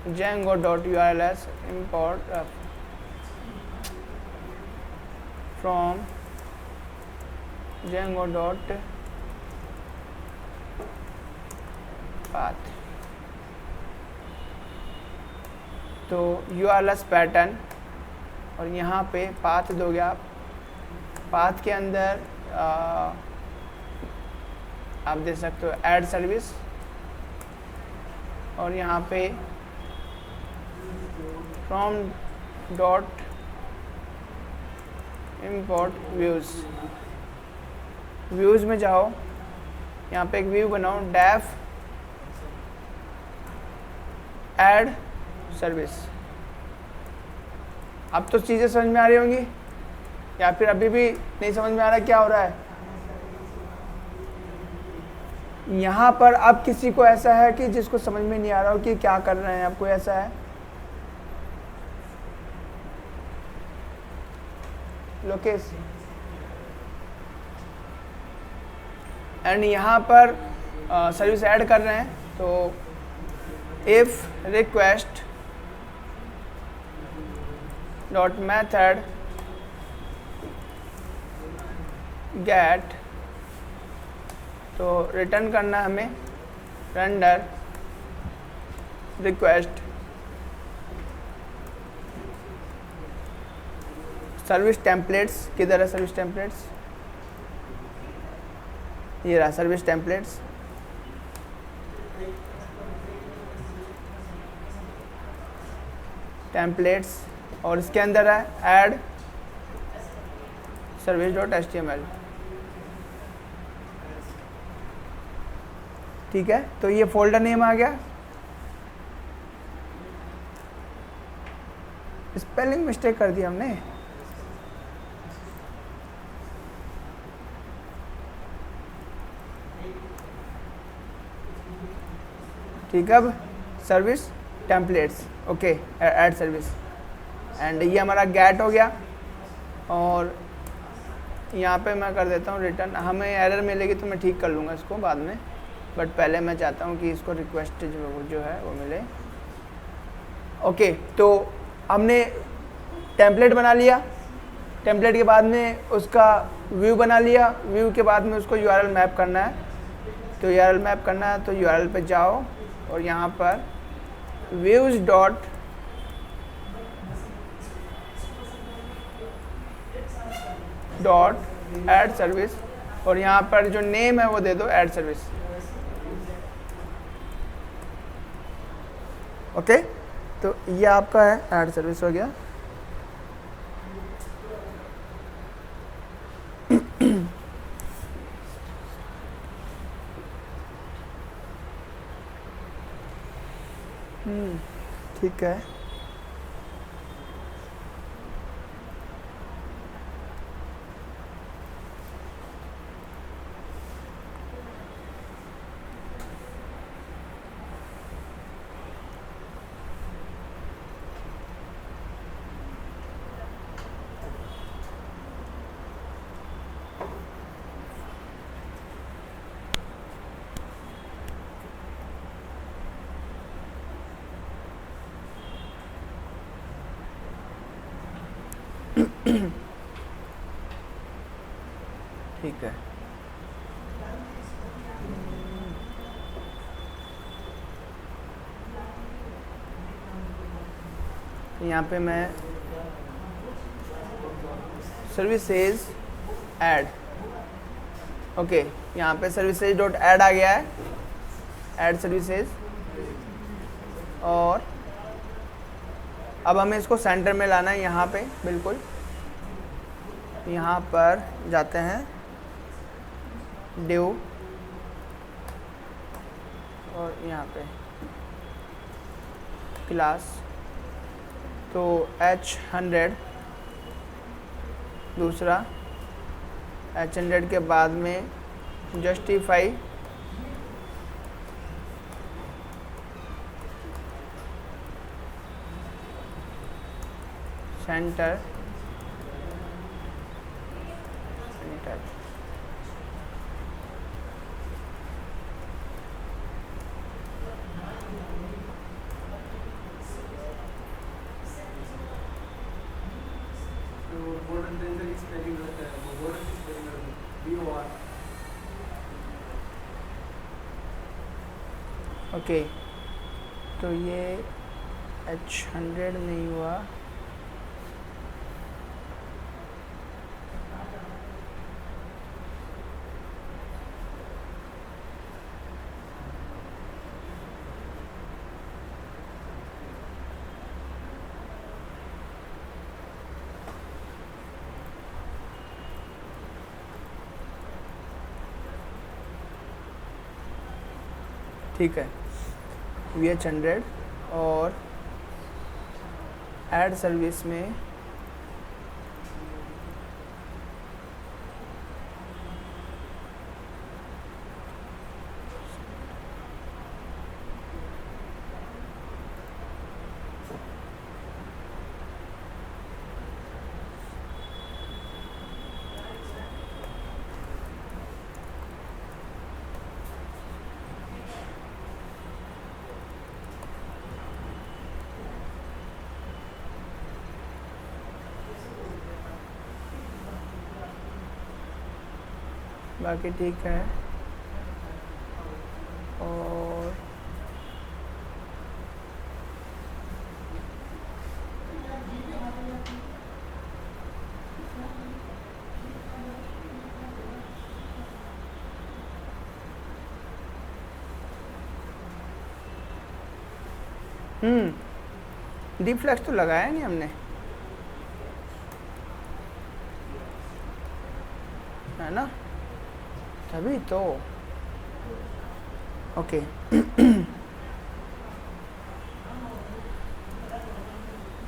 django.urls, import from django.path, तो urls पैटर्न, और यहाँ पे पाथ दोगे आप, पाथ के अंदर आप दे सकते हो ऐड सर्विस, और यहाँ पे from dot import views, views में जाओ, यहाँ पे एक व्यू बनाओ डेफ ऐड सर्विस। अब तो चीज़ें समझ में आ रही होंगी, या फिर अभी भी नहीं समझ में आ रहा क्या हो रहा है? यहाँ पर अब किसी को ऐसा है कि जिसको समझ में नहीं आ रहा हो कि क्या कर रहे हैं, आपको ऐसा है? लोकेश, एंड यहाँ पर सर्विस ऐड कर रहे हैं, तो if request dot method gate, तो रिटर्न करना है हमें रेंडर रिक्वेस्ट सर्विस टेम्पलेट्स। किधर है सर्विस टेम्पलेट्स? ये रहा सर्विस टेम्पलेट्स। टेम्पलेट्स, और इसके अंदर है ऐड सर्विस डॉट HTML। ठीक है, तो ये फोल्डर नेम आ गया। स्पेलिंग मिस्टेक कर दी हमने। ठीक है, अब service templates, okay, add service, and ये हमारा गेट हो गया। और यहाँ पे मैं कर देता हूँ रिटर्न। हमें एरर मिलेगी तो मैं ठीक कर लूँगा इसको बाद में, बट पहले मैं चाहता हूँ कि इसको रिक्वेस्ट जो है वो मिले। ओके, तो हमने टेम्पलेट बना लिया, टेम्पलेट के बाद में उसका व्यू बना लिया, व्यू के बाद में उसको URL मैप करना है। तो URL मैप करना है तो URL पे जाओ, और यहाँ पर व्यूज डॉट ऐड सर्विस, और यहाँ पर जो नेम है वो दे दो ऐड सर्विस। ओके, तो ये आपका है ऐड सर्विस हो गया। ठीक है। ठीक है। यहाँ पे मैं सर्विसेज ऐड, ओके, यहाँ पे सर्विसेज डॉट ऐड आ गया है, ऐड सर्विसेज। और अब हमें इसको सेंटर में लाना है, यहाँ पे बिल्कुल यहाँ पर जाते हैं, ड्यू, और यहाँ पे क्लास, तो H100 दूसरा, H100 के बाद में justify, centre, centre, border tensor की स्पेलिंग रहता है, वो बॉर्डर की स्पेलिंग रहती है BOR। ओके, तो ये H100 नहीं हुआ, ठीक है, VH100 और ऐड सर्विस में बाकी ठीक है। और डीप फ्लेक्स तो लगाया नहीं हमने, है ना, तभी तो, ओके।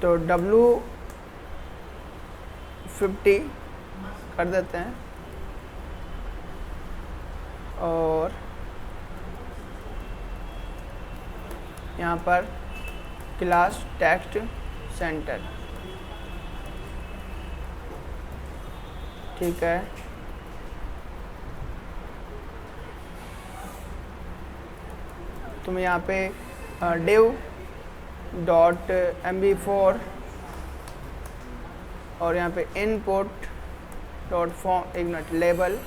तो W50 कर देते हैं, और यहाँ पर क्लास टेक्स्ट सेंटर, ठीक है। तो मैं यहाँ पे div.mb4 और यहाँ पे input डॉट फॉर्म, एक minute, label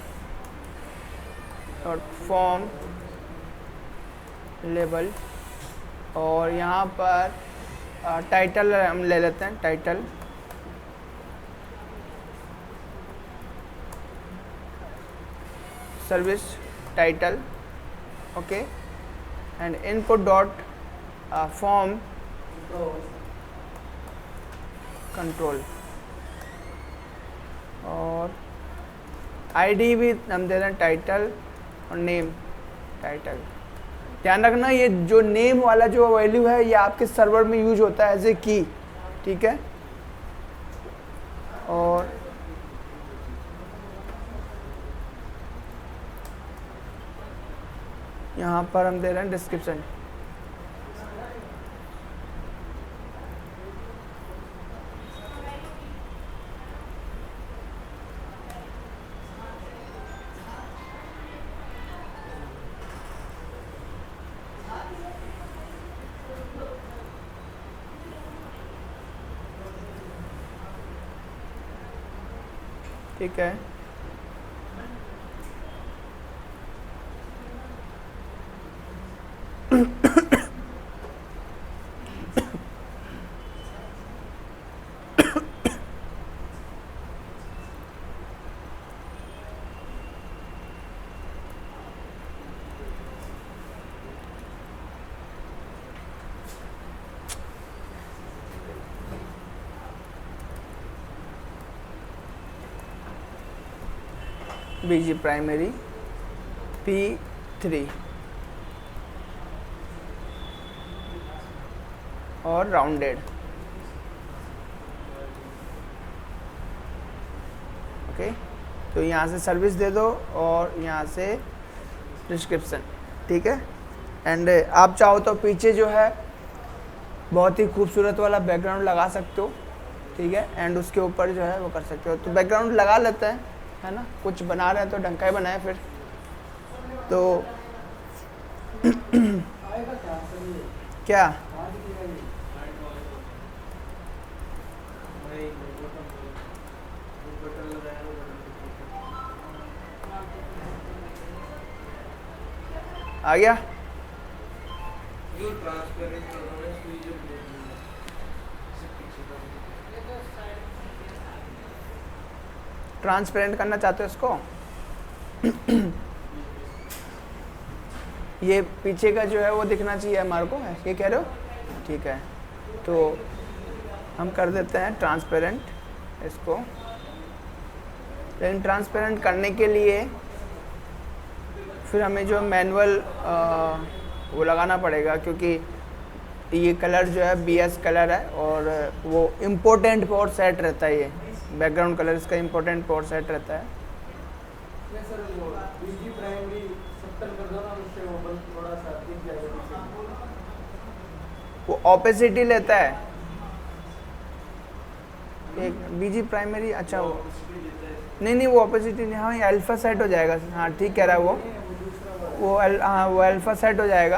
dot form label, और यहाँ पर टाइटल हम ले लेते हैं, title, service title, okay, and input dot form control, और आईडी भी हम दे रहे हैं टाइटल और नेम टाइटल, ध्यान रखना ये जो नेम वाला जो वैल्यू है ये आपके सर्वर में यूज होता है एज ए की, ठीक है। और यहाँ पर हम दे रहे हैं डिस्क्रिप्शन। ठीक है, बीजी प्राइमरी P3 और राउंडेड, ओके। तो यहाँ से सर्विस दे दो और यहाँ से डिस्क्रिप्शन, ठीक है। एंड आप चाहो तो पीछे जो है बहुत ही खूबसूरत वाला बैकग्राउंड लगा सकते हो, ठीक है। एंड उसके ऊपर जो है वो कर सकते हो। तो बैकग्राउंड लगा लेते हैं, है ना। कुछ बना रहे हैं तो ढंग का ही बनाए फिर। तो क्या आ गया? ट्रांसपेरेंट करना चाहते हो इसको? ये पीछे का जो है वो दिखना चाहिए हमारे को, ये कह रहे हो? ठीक है, तो हम कर देते हैं ट्रांसपेरेंट इसको। लेकिन ट्रांसपेरेंट करने के लिए फिर हमें जो मैनुअल वो लगाना पड़ेगा, क्योंकि ये कलर जो है BS कलर है और वो इम्पोर्टेंट पर सेट रहता है। ये बैकग्राउंड कलर इसका इम्पोर्टेंट पर सेट रहता है। सर वो बीजी प्राइमरी 70 कर दो ना, उससे वो बल्ब थोड़ा सा दिख जाएगा। वो ऑपेसिटी लेता है एक बीजी प्राइमरी। अच्छा, वो नहीं वो ऑपेसिटी नहीं, हाँ ये अल्फा सेट हो जाएगा। हाँ ठीक कह रहा है वो हाँ वो अल्फा सेट हो जाएगा।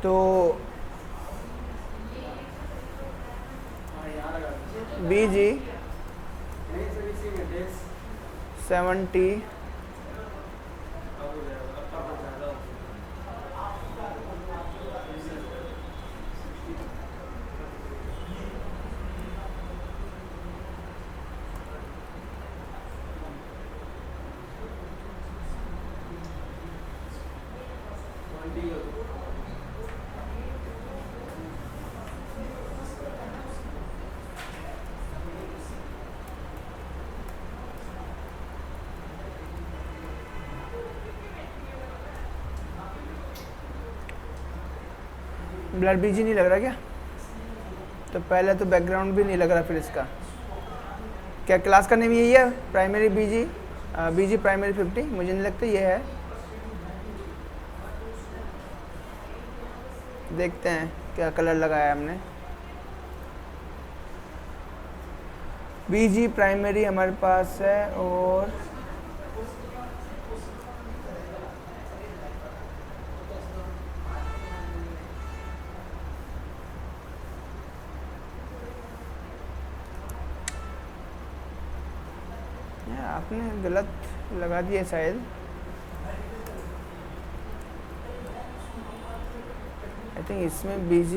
तो BG 70 ब्लर BG नहीं लग रहा क्या? तो पहले तो बैकग्राउंड भी नहीं लग रहा। फिर इसका क्या क्लास का नेम यही है? Primary BG primary 50? मुझे नहीं लगता ये है। देखते हैं क्या कलर लगाया हमने। BG प्राइमरी हमारे पास है और आपने गलत लगा दिया शायद। आई थिंक इसमें BG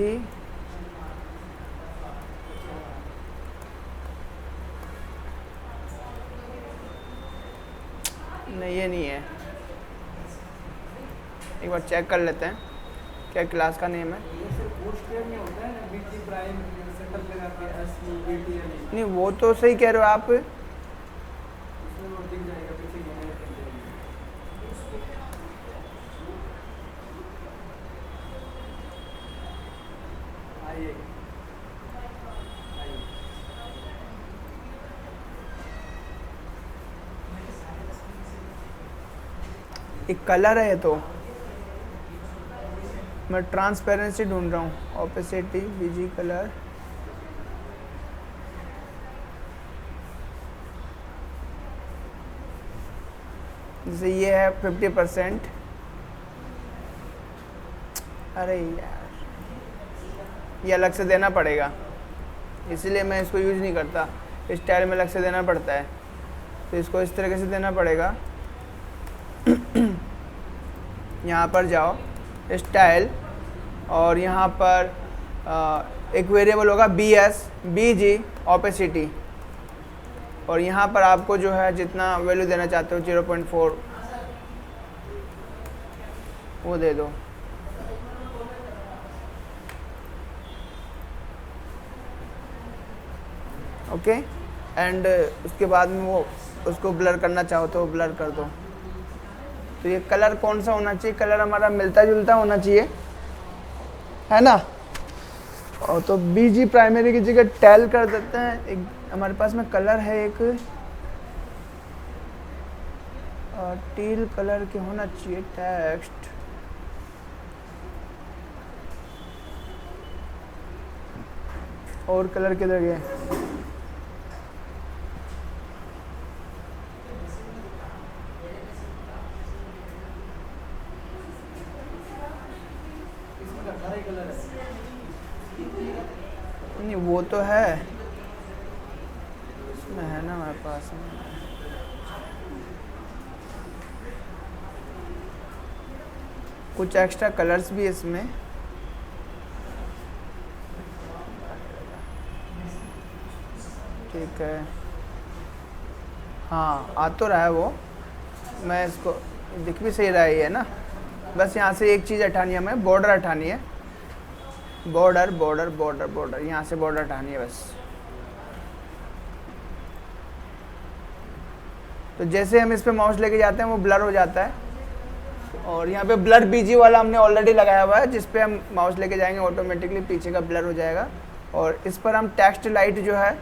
नहीं, ये नहीं है। एक बार चेक कर लेते हैं क्या क्लास का नेम है। नहीं वो तो सही कह रहे हो आप। आइए एक कलर है, तो मैं ट्रांसपेरेंसी ढूंढ रहा हूँ, ओपेसिटी, बीजी कलर, जैसे ये है 50%। अरे यार, ये अलग से देना पड़ेगा, इसीलिए मैं इसको यूज नहीं करता, स्टाइल में अलग से देना पड़ता है, तो इसको इस तरीके से देना पड़ेगा। यहाँ पर जाओ स्टाइल, और यहाँ पर एक वेरिएबल होगा BG ओपेसिटी, और यहाँ पर आपको जो है जितना वैल्यू देना चाहते हो 0.4 वो दे दो। ओके, एंड उसके बाद में वो उसको ब्लर करना चाहो तो ब्लर कर दो। तो ये कलर कौन सा होना चाहिए, कलर हमारा मिलता जुलता होना चाहिए, है ना। और तो BG प्राइमरी की जगह टेल कर देते हैं। एक हमारे पास में कलर है, एक टील कलर के होना चाहिए, टेक्स्ट, और कलर किधर गए, नहीं वो तो है, इसमें है ना हमारे पास में। कुछ एक्स्ट्रा कलर्स भी इसमें, ठीक है, हाँ आ तो रहा है वो, मैं इसको दिख भी सही रहा है ये ना। बस यहाँ से एक चीज़ हटानी है हमें, बॉर्डर हटानी है, बॉर्डर बॉर्डर बॉर्डर बॉर्डर, यहाँ से बॉर्डर हटानी है बस। तो जैसे हम इस पे माउस लेके जाते हैं वो ब्लर हो जाता है, और यहाँ पे ब्लर BG वाला हमने ऑलरेडी लगाया हुआ है, जिस पे हम माउस लेके जाएंगे ऑटोमेटिकली पीछे का ब्लर हो जाएगा। और इस पर हम टेक्स्ट लाइट जो है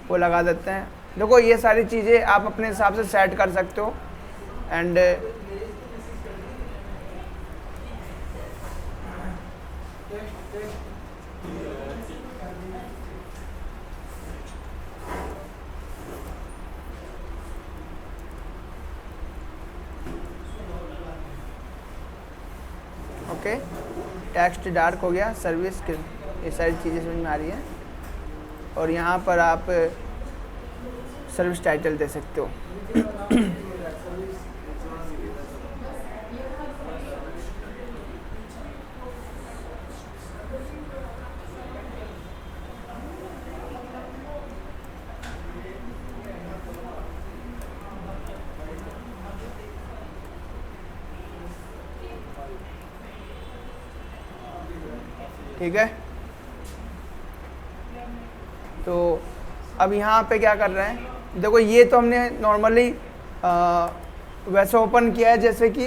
वो लगा देते हैं। देखो ये सारी चीज़ें आप अपने हिसाब से सेट कर सकते हो, एंड ओके, टेक्स्ट डार्क हो गया, सर्विस के, ये सारी चीज़ें समझ में आ रही हैं। और यहाँ पर आप सर्विस टाइटल दे सकते हो। ठीक है, तो अब यहाँ पे क्या कर रहे हैं, देखो ये तो हमने नॉर्मली वैसे ओपन किया है जैसे कि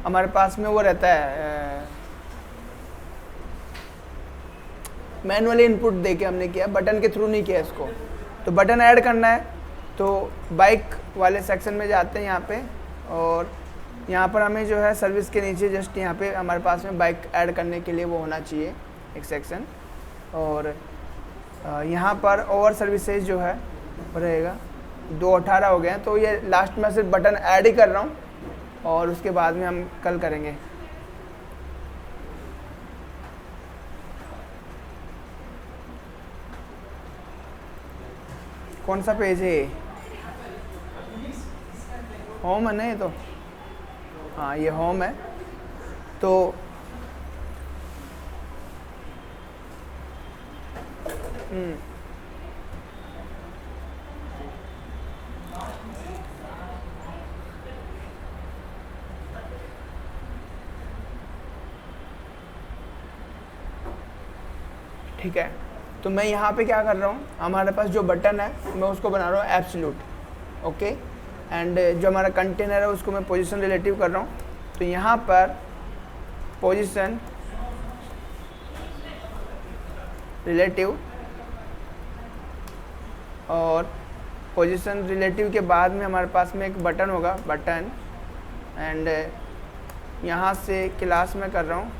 हमारे पास में वो रहता है, मैनुअली इनपुट देके हमने किया, बटन के थ्रू नहीं किया इसको। तो बटन ऐड करना है तो बाइक वाले सेक्शन में जाते हैं यहाँ पे, और यहाँ पर हमें जो है सर्विस के नीचे जस्ट यहाँ पे हमारे पास में बाइक ऐड करने के लिए वो होना चाहिए एक सेक्शन। और यहाँ पर ओवर सर्विसेज जो है रहेगा 218 हो गए हैं, तो ये लास्ट में सिर्फ बटन ऐड ही कर रहा हूँ, और उसके बाद में हम कल करेंगे। कौन सा पेज है, होम है ना ये तो, हाँ ये होम है। तो ठीक है, तो मैं यहाँ पे क्या कर रहा हूँ, हमारे पास जो बटन है मैं उसको बना रहा हूँ एब्सोल्यूट, ओके। एंड जो हमारा कंटेनर है उसको मैं पोजीशन रिलेटिव कर रहा हूँ। तो यहाँ पर पोजीशन रिलेटिव, और पोजीशन रिलेटिव के बाद में हमारे पास में एक बटन होगा, बटन, एंड यहाँ से क्लास में कर रहा हूँ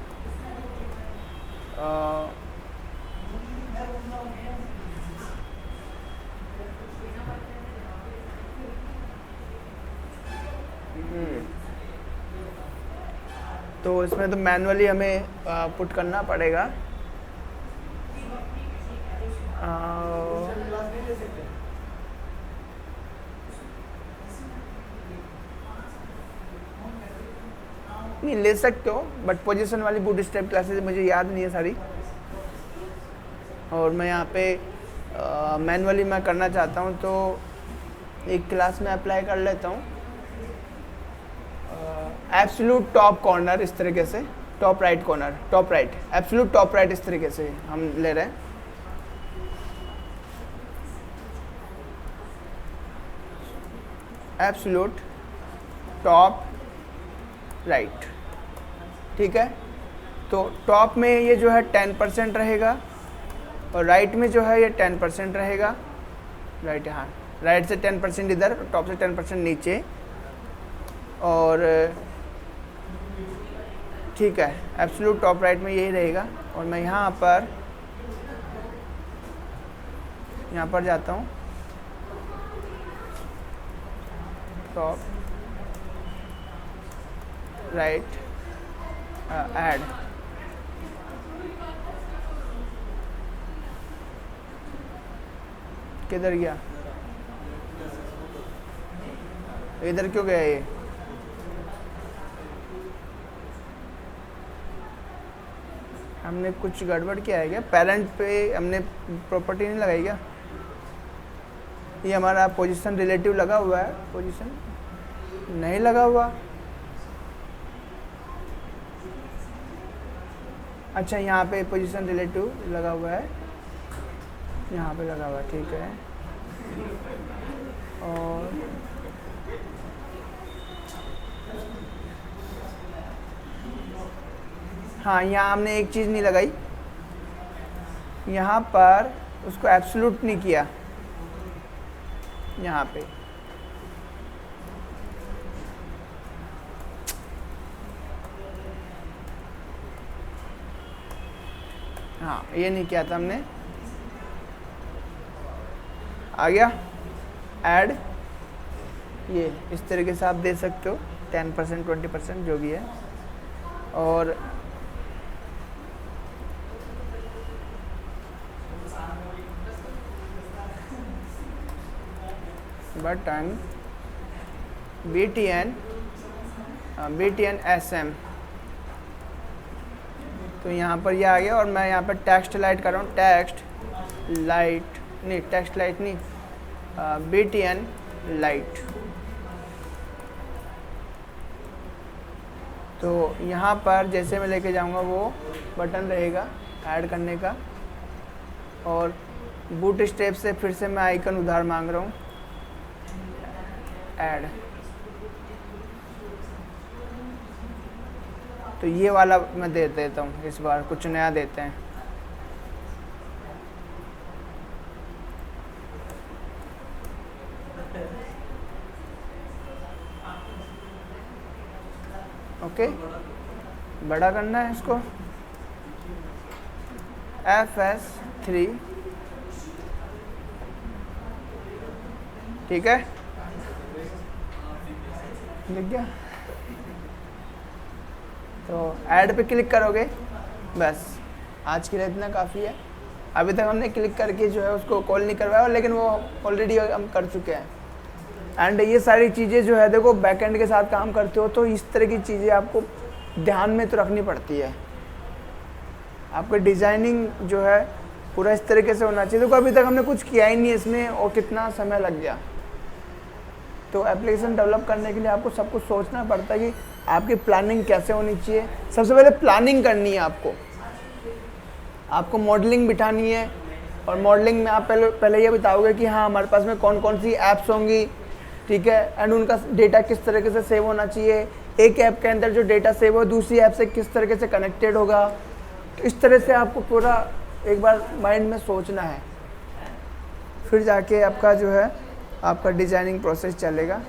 तो इसमें तो मैनुअली हमें पुट करना पड़ेगा। नहीं ले सकते हो, बट पोजीशन वाली बूट स्टेप क्लासेस मुझे याद नहीं है सारी, और मैं यहाँ पे मैनुअली मैं करना चाहता हूँ, तो एक क्लास में अप्लाई कर लेता हूँ। एब्सोल्यूट टॉप कॉर्नर इस तरीके से, top right corner, top right, absolute top right इस तरीके से हम ले रहे हैं। एब्सोल्यूट टॉप राइट, ठीक है। तो टॉप में ये जो है 10% रहेगा, और राइट में जो है ये 10% रहेगा। राइट, हाँ, राइट से 10% इधर, टॉप से 10% नीचे, और ठीक है, एब्सोल्यूट टॉप राइट में यही रहेगा। और मैं यहाँ पर जाता हूँ, टॉप राइट, ऐड, किधर गया, इधर क्यों गया ये? हमने कुछ गड़बड़ किया है क्या? पेरेंट पे हमने प्रॉपर्टी नहीं लगाई क्या? ये हमारा पोजीशन रिलेटिव लगा हुआ है, पोजीशन नहीं लगा हुआ। अच्छा, यहाँ पे पोजीशन रिलेटिव लगा हुआ है, यहाँ पे लगा हुआ है, ठीक है। और हाँ, यहाँ हमने एक चीज़ नहीं लगाई, यहाँ पर उसको एब्सोल्यूट नहीं किया, यहाँ पे हाँ, ये नहीं किया था हमने। आ गया ऐड, ये इस तरीके से आप दे सकते हो, 10% 20% जो भी है। और बटन BTN SM, तो यहाँ पर ये आ गया। और मैं यहाँ पर टेक्स्ट लाइट कर रहा हूँ, टेक्स्ट लाइट नहीं, BTN लाइट। तो यहाँ पर जैसे मैं लेके जाऊँगा वो बटन रहेगा ऐड करने का, और बूट स्टेप से फिर से मैं आइकन उधार मांग रहा हूँ, ऐड। तो ये वाला मैं दे देता हूँ, इस बार कुछ नया देते हैं। ओके, बड़ा करना है इसको, FS3, ठीक है, दिख गया। तो ऐड पे क्लिक करोगे, बस आज के लिए इतना काफ़ी है। अभी तक हमने क्लिक करके जो है उसको कॉल नहीं करवाया, लेकिन वो ऑलरेडी हम कर चुके हैं। एंड ये सारी चीज़ें जो है, देखो बैकएंड के साथ काम करते हो तो इस तरह की चीज़ें आपको ध्यान में तो रखनी पड़ती है। आपका डिज़ाइनिंग जो है पूरा इस तरीके से होना चाहिए। देखो अभी तक हमने कुछ किया ही नहीं इसमें, और कितना समय लग गया। तो एप्लीकेशन डेवलप करने के लिए आपको सब कुछ सोचना पड़ता है कि आपकी प्लानिंग कैसे होनी चाहिए। सबसे पहले प्लानिंग करनी है आपको मॉडलिंग बिठानी है, और मॉडलिंग में आप पहले ये बताओगे कि हाँ हमारे पास में कौन कौन सी ऐप्स होंगी, ठीक है, एंड उनका डेटा किस तरीके से सेव होना चाहिए। एक ऐप के अंदर जो डेटा सेव हो दूसरी ऐप से किस तरीके से कनेक्टेड होगा। तो इस तरह से आपको पूरा एक बार माइंड में सोचना है, फिर जाके आपका जो है आपका डिजाइनिंग प्रोसेस चलेगा।